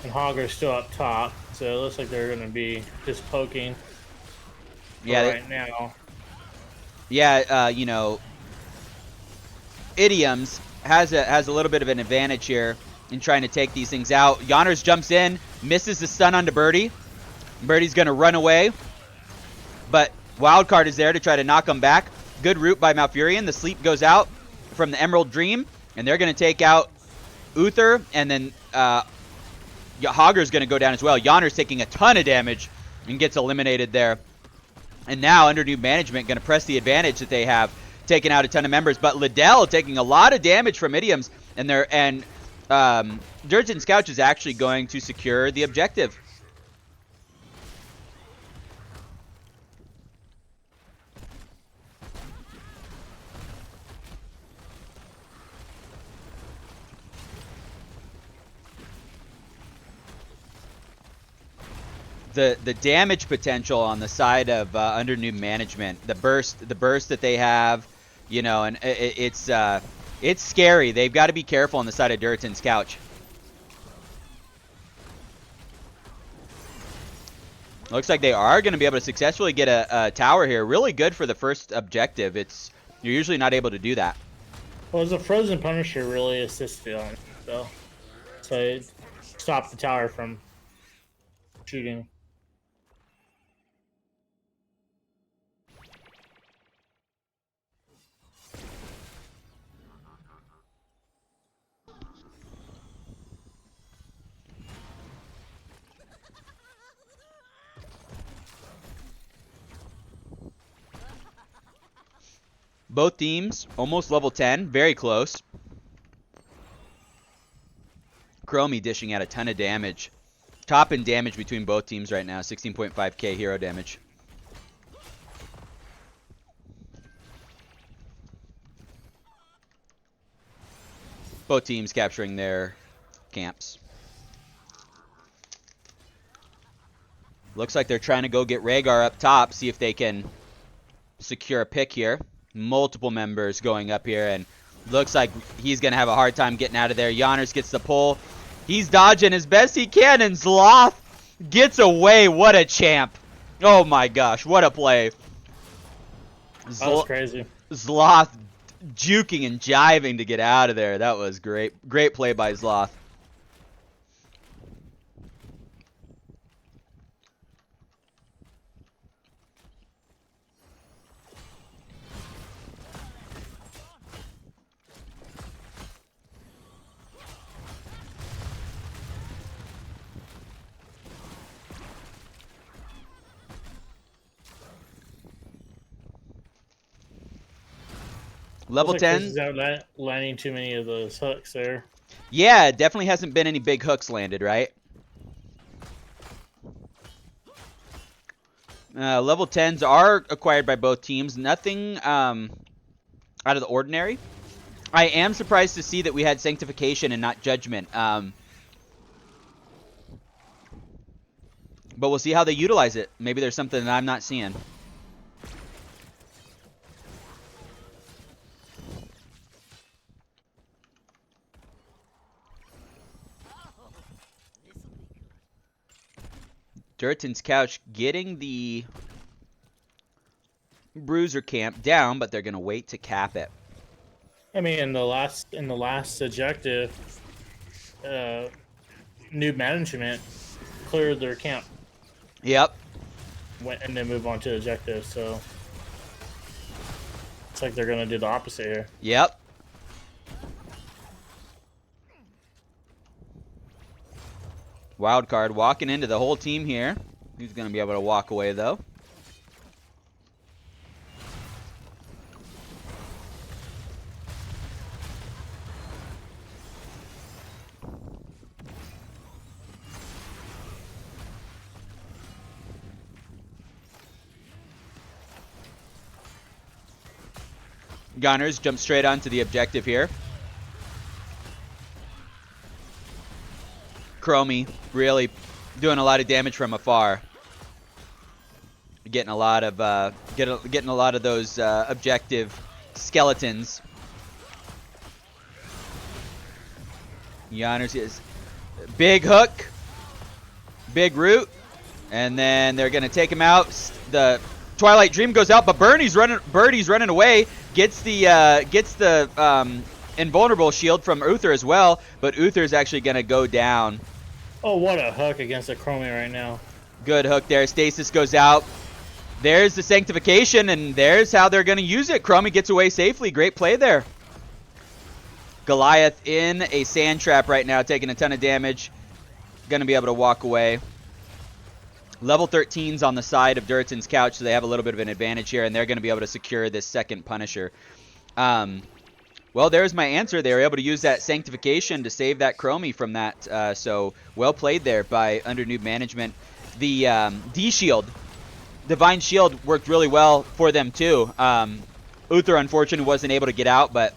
And Hogger's still up top, so it looks like they're going to be just poking right now. Yeah, you know, Idioms has a little bit of an advantage here in trying to take these things out. Yonners jumps in, misses the stun onto Birdie. Birdie's going to run away, but Wildcard is there to try to knock him back. Good route by Malfurion. The sleep goes out from the Emerald Dream, and they're going to take out Uther, and then Hogger's going to go down as well. Yonner's taking a ton of damage and gets eliminated there. And now, under new management, going to press the advantage that they have, taking out a ton of members. But Liddell taking a lot of damage from Idioms, and Durotans couch is actually going to secure the objective. The damage potential on the side of under new management, the burst that they have, you know, and it's scary. They've got to be careful on the side of Durotans couch. Looks like they are going to be able to successfully get a tower here. Really good for the first objective. You're usually not able to do that. Well, the Frozen Punisher really assisted on it, though. So it stopped the tower from shooting. Both teams almost level 10, very close. Chromie dishing out a ton of damage. Top in damage between both teams right now, 16.5k hero damage. Both teams capturing their camps. Looks like they're trying to go get Rhaegar up top, see if they can secure a pick here. Multiple members going up here, and looks like he's going to have a hard time getting out of there. Yonners gets the pull. He's dodging as best he can, and Zloth gets away. What a champ. Oh my gosh, what a play. That was crazy. Zloth juking and jiving to get out of there. That was great. Great play by Zloth. Level 10. Not landing too many of those hooks there. Yeah, definitely hasn't been any big hooks landed, right? Level 10s are acquired by both teams. Nothing out of the ordinary. I am surprised to see that we had Sanctification and not Judgment. But we'll see how they utilize it. Maybe there's something that I'm not seeing. Durotans couch getting the bruiser camp down, but they're gonna wait to cap it. I mean, in the last objective, Newb management cleared their camp. Yep. Went and then move on to the objective. So it's like they're gonna do the opposite here. Yep. Wild card walking into the whole team here. He's gonna be able to walk away though. Gunners jump straight onto the objective here. Chromie really doing a lot of damage from afar. Getting a lot of those objective skeletons. Gunners is big hook, big root, and then they're gonna take him out. The Twilight Dream goes out, but Birdie's running away. Gets the invulnerable shield from Uther as well, but Uther's actually gonna go down. Oh, what a hook against the Chromie right now. Good hook there. Stasis goes out. There's the sanctification, and there's how they're gonna use it. Chromie gets away safely. Great play there. Goliath in a sand trap right now, taking a ton of damage. Gonna be able to walk away. Level 13's on the side of Durotan's couch, so they have a little bit of an advantage here, and they're going to be able to secure this second Punisher. Well, there's my answer. They were able to use that Sanctification to save that Chromie from that, so well played there by under Newb management. The D-Shield, Divine Shield, worked really well for them too. Uther, unfortunately, wasn't able to get out, but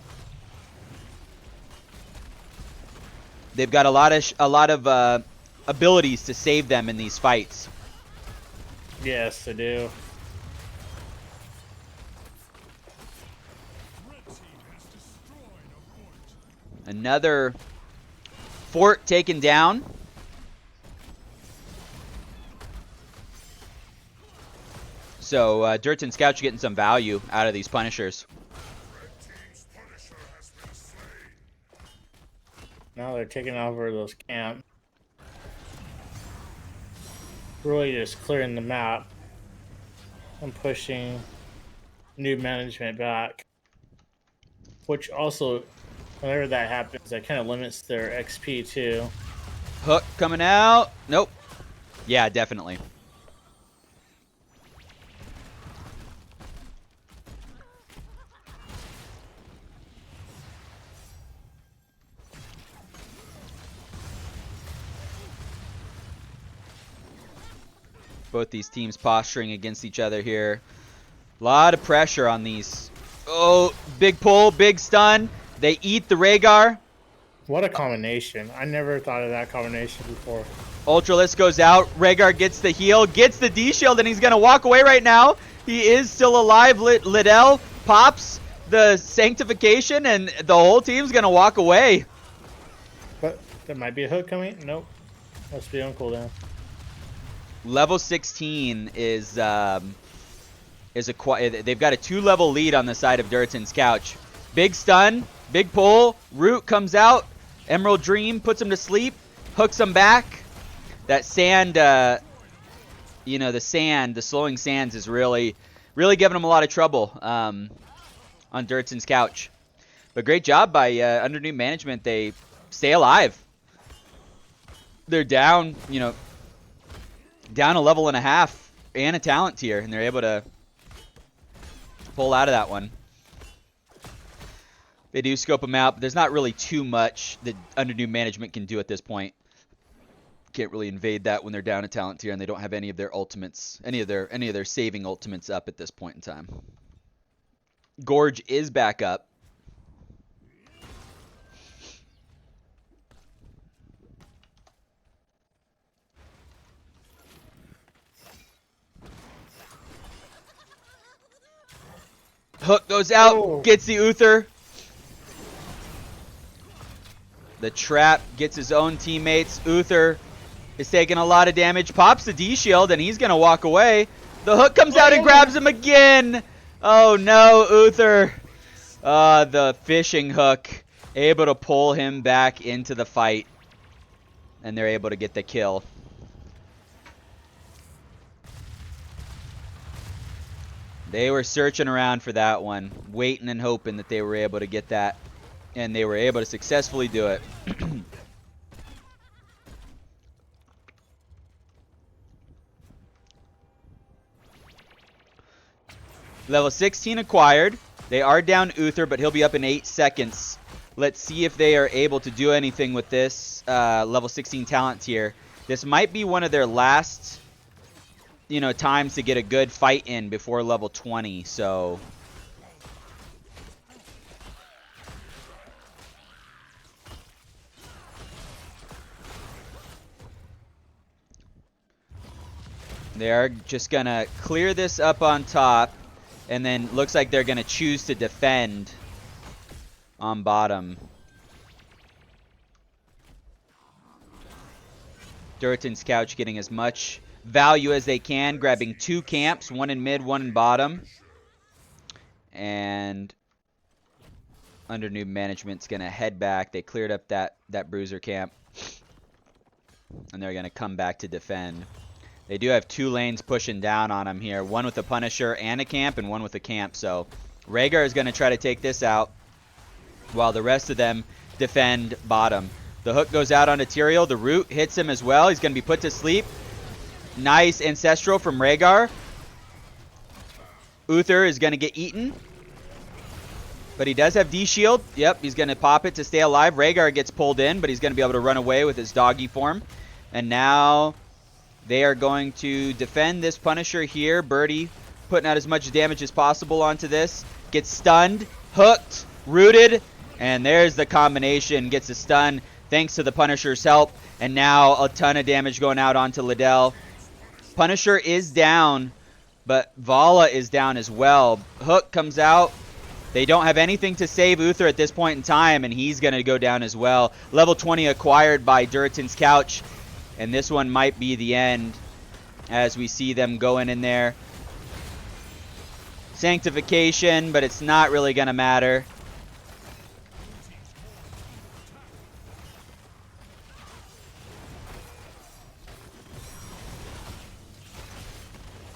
they've got a lot of abilities to save them in these fights. Yes, they do. Another fort taken down. So Durotans couch getting some value out of these Punishers. Now they're taking over those camps. Really just clearing the map and pushing Newb management back. Which also, whenever that happens, that kind of limits their XP too. Hook coming out. Nope. Yeah, definitely. Both these teams posturing against each other here. A lot of pressure on these. Oh, big pull, big stun. They eat the Rhaegar. What a combination. I never thought of that combination before. Ultralisk goes out. Rhaegar gets the heal, gets the D-Shield, and he's going to walk away right now. He is still alive. Liddell pops the Sanctification, and the whole team's going to walk away. But there might be a hook coming. Nope. Must be on cooldown. Level 16 is they've got a 2-level lead on the side of Durotan's couch. Big stun, big pull, root comes out, Emerald Dream puts him to sleep, hooks him back. That sand, you know, the slowing sands is really giving him a lot of trouble on Durotan's couch. But great job by under Newb management. They stay alive. They're down, you know, down a level and a half and a talent tier, and they're able to pull out of that one. They do scope them out, but there's not really too much that under Newb management can do at this point. Can't really invade that when they're down a talent tier and they don't have any of their ultimates, any of their saving ultimates up at this point in time. Gorge is back up. Hook goes out, Oh. gets the Uther. The trap gets his own teammates. Uther is taking a lot of damage. Pops the D shield, and he's going to walk away. The hook comes out and grabs him again. Oh, no, Uther. The fishing hook able to pull him back into the fight. And they're able to get the kill. They were searching around for that one, waiting and hoping that they were able to get that. And they were able to successfully do it. Level 16 acquired. They are down Uther, but he'll be up in 8 seconds. Let's see if they are able to do anything with this level 16 talent tier. This might be one of their last, times to get a good fight in before level 20. So they are just gonna clear this up on top, and then looks like they're gonna choose to defend on bottom. Durotans couch getting as much value as they can, grabbing 2 camps, one in mid, one in bottom. And under Newb management's gonna head back. They cleared up that bruiser camp, and they're gonna come back to defend. They do have 2 lanes pushing down on them here, one with a Punisher and a camp, and one with a camp. So Rhaegar is gonna try to take this out, while the rest of them defend bottom. The hook goes out onto Tyrael. The root hits him as well. He's going to be put to sleep. Nice Ancestral from Rhaegar. Uther is going to get eaten. But he does have D-Shield. Yep, he's going to pop it to stay alive. Rhaegar gets pulled in, but he's going to be able to run away with his doggy form. And now they are going to defend this Punisher here. Birdie putting out as much damage as possible onto this. Gets stunned, hooked, rooted. And there's the combination. Gets a stun thanks to the Punisher's help. And now a ton of damage going out onto Liddell. Punisher is down, but Vala is down as well. Hook comes out. They don't have anything to save Uther at this point in time, and he's going to go down as well. Level 20 acquired by Durotans Couch. And this one might be the end as we see them going in there. Sanctification, but it's not really going to matter.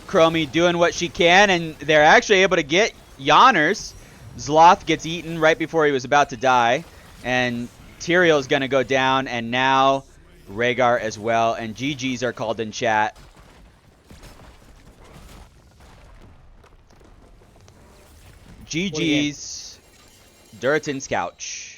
Chromie doing what she can, and they're actually able to get Yonners. Zloth gets eaten right before he was about to die, and Tyrael is going to go down, and now Rhaegar as well, and GGs are called in chat. GGs, Durotans Couch.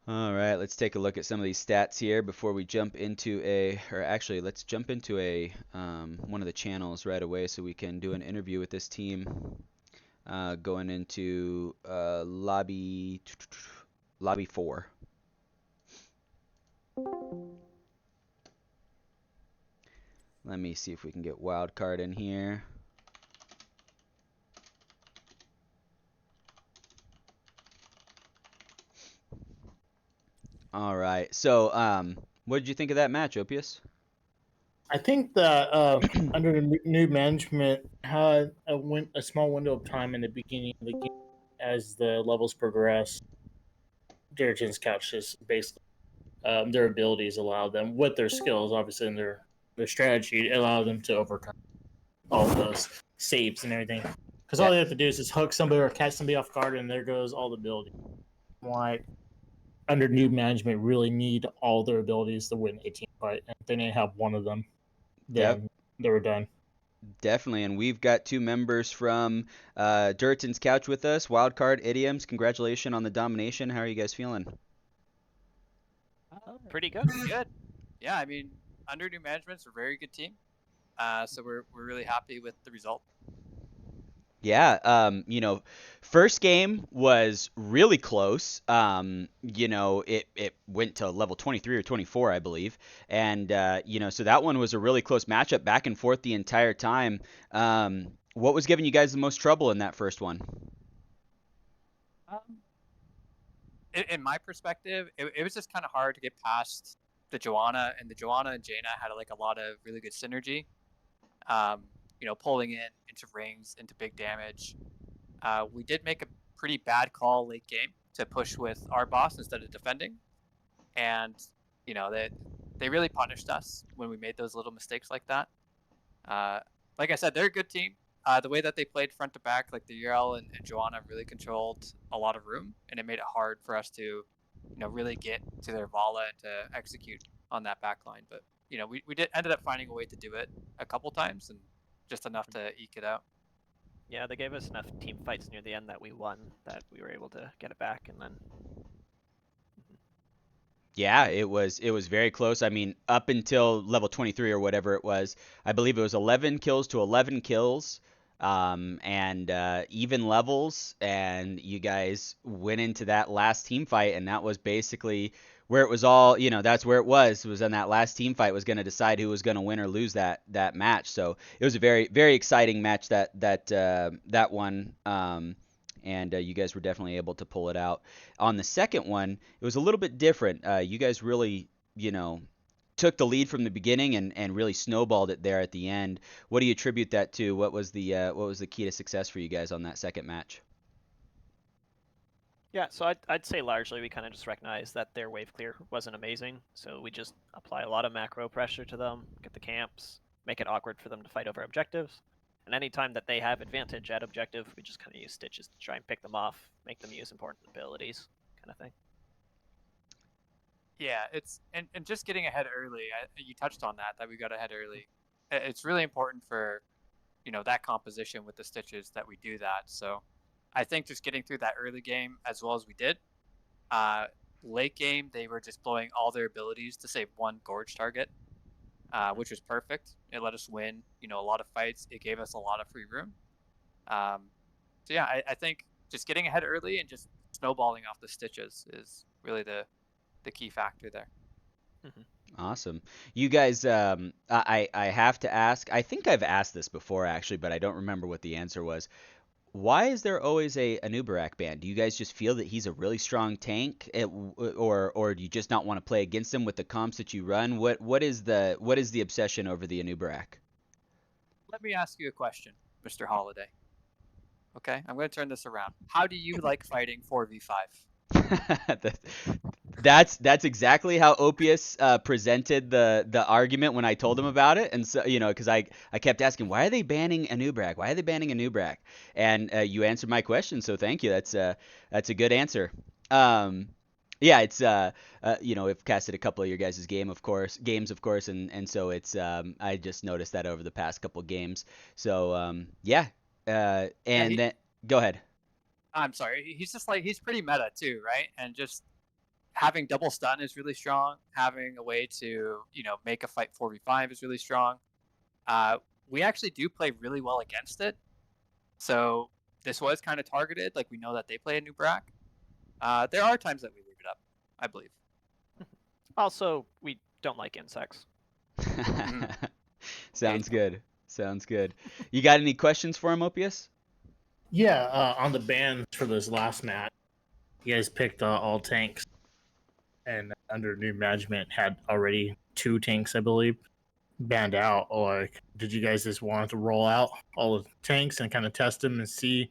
All right, let's take a look at some of these stats here before we jump into let's jump into one of the channels right away so we can do an interview with this team going into lobby 4. Let me see if we can get wildcard in here. All right. So, what did you think of that match, Opius? I think that under the new management had a small window of time in the beginning of the game as the levels progress. Durotans Couch is basically their abilities allow them, with their skills, obviously, and their strategy, allow them to overcome all those saves and everything. Because all they have to do is just hook somebody or catch somebody off guard, and there goes all the ability. Like, under new management, really need all their abilities to win a team fight. And if they didn't have one of them, then they were done. Definitely, and we've got 2 members from Durotans Couch with us. Wildcard Idioms, congratulations on the domination. How are you guys feeling? Pretty good. Good. Yeah, I mean, under new management's a very good team. So we're really happy with the result. Yeah, first game was really close. It went to level 23 or 24, I believe. And so that one was a really close matchup, back and forth the entire time. What was giving you guys the most trouble in that first one? Um, in my perspective, it was just kind of hard to get past the Joanna, and the Joanna and Jaina had like a lot of really good synergy. Um, pulling in into rings, into big damage. We did make a pretty bad call late game to push with our boss instead of defending, and they really punished us when we made those little mistakes like that. Uh, like I said, they're a good team. The way that they played front to back, like the URL and Joanna really controlled a lot of room, and it made it hard for us to, really get to their Vala and to execute on that back line. But we did ended up finding a way to do it a couple times, and just enough to eke it out. Yeah, they gave us enough team fights near the end that we won, that we were able to get it back, and then. Yeah, it was very close. I mean, up until level 23 or whatever it was, I believe it was 11 kills to 11 kills, and even levels. And you guys went into that last team fight, and that was basically where it was all. That's where it was in that last team fight was going to decide who was going to win or lose that match. So it was a very very exciting match that one. And you guys were definitely able to pull it out. On the second one, it was a little bit different. You guys really, took the lead from the beginning and really snowballed it there at the end. What do you attribute that to? What was the key to success for you guys on that second match? Yeah, so I'd say largely we kind of just recognized that their wave clear wasn't amazing, so we just apply a lot of macro pressure to them, get the camps, make it awkward for them to fight over objectives. And anytime that they have advantage at objective, we just kind of use stitches to try and pick them off, make them use important abilities, kind of thing. Yeah, it's and just getting ahead early. You touched on that we got ahead early. It's really important for that composition with the stitches that we do that. So I think just getting through that early game as well as we did. Uh, Late game, they were just blowing all their abilities to save one gorge target, which was perfect. It let us win, a lot of fights. It gave us a lot of free room. Um, so yeah, I think just getting ahead early and just snowballing off the stitches is really the key factor there. Awesome. You guys, I have to ask. I think I've asked this before actually, but I don't remember what the answer was. Why is there always a Nubarak ban? Do you guys just feel that he's a really strong tank, or do you just not want to play against him with the comps that you run? What is the obsession over the Nubarak? Let me ask you a question, Mr. Holiday. Okay, I'm going to turn this around. How do you like fighting 4v5? That's exactly how Opius presented the argument when I told him about it, and so because I kept asking, why are they banning Anubrak? Why are they banning Anubrak? And you answered my question, so thank you. That's a good answer. Yeah, it's I've casted a couple of your guys' games of course, and so it's I just noticed that over the past couple games. So yeah, Yeah, and then go ahead. I'm sorry. He's just like he's pretty meta too, right? And just having double stun is really strong. Having a way to make a fight 4v5 is really strong. We actually do play really well against it. So this was kind of targeted. Like we know that they play a new Brack. There are times that we leave it up, I believe. Also, we don't like insects. Sounds good. Sounds good. You got any questions for him, Opius? Yeah, on the bans for this last match, you guys picked all tanks, and under new management had already 2 tanks, I believe, banned out. Or did you guys just want to roll out all the tanks and kind of test them and see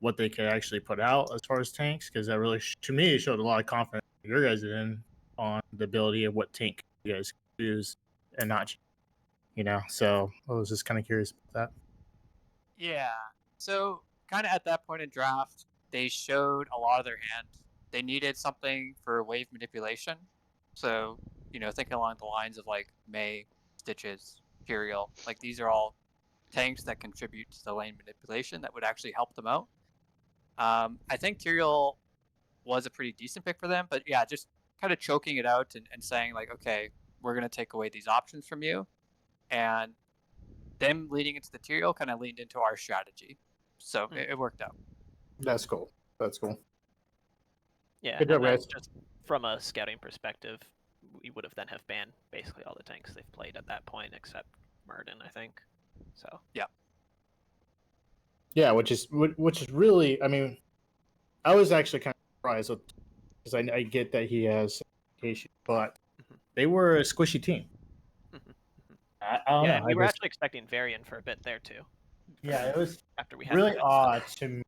what they could actually put out as far as tanks? Because that really, to me, showed a lot of confidence your guys in on the ability of what tank you guys could use and not, So I was just kind of curious about that. Yeah. So kind of at that point in draft, they showed a lot of their hand. They needed something for wave manipulation. So, thinking along the lines of like May, Stitches, Imperial, like these are all tanks that contribute to the lane manipulation that would actually help them out. I think Tyrael was a pretty decent pick for them, but yeah, just kind of choking it out and saying like, okay, we're going to take away these options from you. And them leading into the Tyrael kind of leaned into our strategy. So it worked out. That's cool. That's cool. Yeah, Good job, and then guys. just from a scouting perspective, we would have then have banned basically all the tanks they've played at that point, except Murden, I think. So Yeah, which is really. I mean, I was actually kind of surprised because I get that he has issue, but they were a squishy team. I don't yeah, know. and we were actually expecting Varian for a bit there too. Yeah, it was After we had really the- odd to me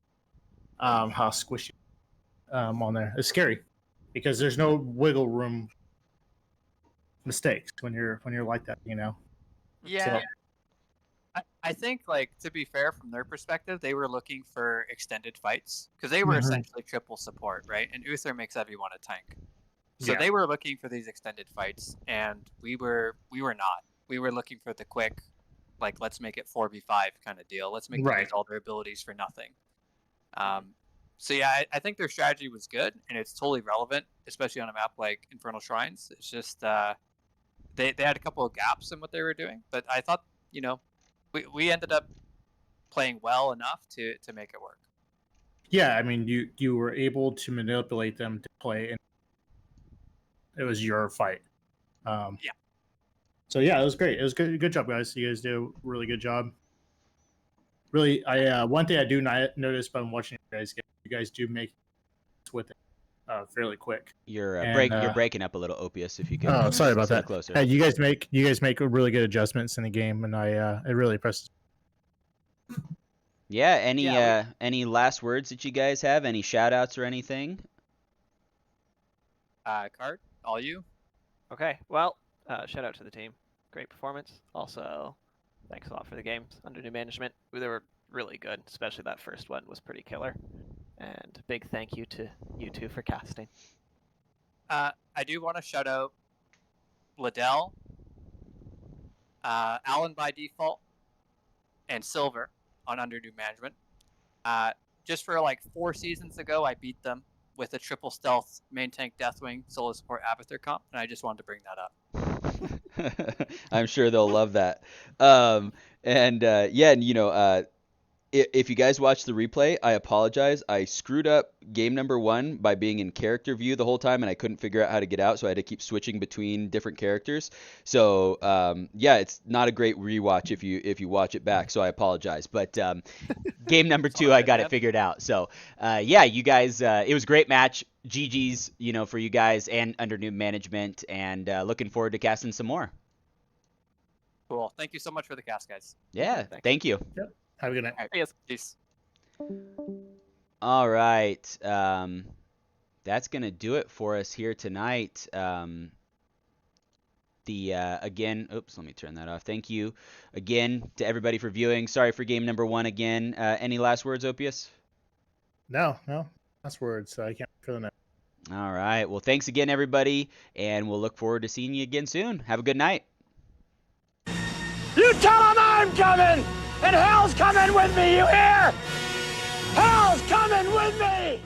how squishy on there. It's scary because there's no wiggle room mistakes when you're like that, you know. Yeah. So, I think, like, to be fair, from their perspective, they were looking for extended fights because they were essentially triple support, right? And Uther makes everyone a tank, so Yeah. they were looking for these extended fights, and we were not. We were looking for the quick, like, let's make it 4v5 kind of deal. Let's make them use all their abilities for nothing. So yeah, I think their strategy was good, and it's totally relevant, especially on a map like Infernal Shrines. It's just they had a couple of gaps in what they were doing, but I thought, you know, we ended up playing well enough to make it work. yeah, I mean, you were able to manipulate them to play, and it was your fight. Yeah. So yeah, it was great. It was good. Good job, guys. You guys did a really good job. Really, I one thing I do notice by watching you guys do make it with it fairly quick. You're And, you're breaking up a little, Opius. If you could. Oh, sorry about stay that. Closer. Hey, you guys make really good adjustments in the game, and it really impresses. Yeah. Yeah, Any last words that you guys have? Any shout outs or anything? Card, all you. Okay, well, shout out to the team. Great performance. Also, thanks a lot for the games under new management. They were really good, especially that first one was pretty killer. And big thank you to you two for casting. I do want to shout out Liddell, Alan by default, and Silver on under new management. Just for like 4 seasons ago, I beat them with a triple stealth main tank Deathwing solo support Abathur comp, and I just wanted to bring that up. I'm sure they'll love that. And you know, if you guys watch the replay, I apologize. I screwed up game number 1 by being in character view the whole time, and I couldn't figure out how to get out, so I had to keep switching between different characters. So yeah, it's not a great rewatch if you watch it back. So I apologize. But game number 2, I got it figured out. So yeah, you guys, it was a great match. GG's, you know, for you guys and under new management, and looking forward to casting some more. Cool. Thank you so much for the cast, guys. Yeah, Thanks. thank you. Yep. Have a good night. All right. Peace. All right. That's going to do it for us here tonight. Again, oops, let me turn that off. Thank you again to everybody for viewing. Sorry for game number 1 again. Any last words, Opius? No, that's words. I can't feel that. All right. Well, thanks again, everybody, and we'll look forward to seeing you again soon. Have a good night. You tell them I'm coming, and hell's coming with me, you hear? Hell's coming with me!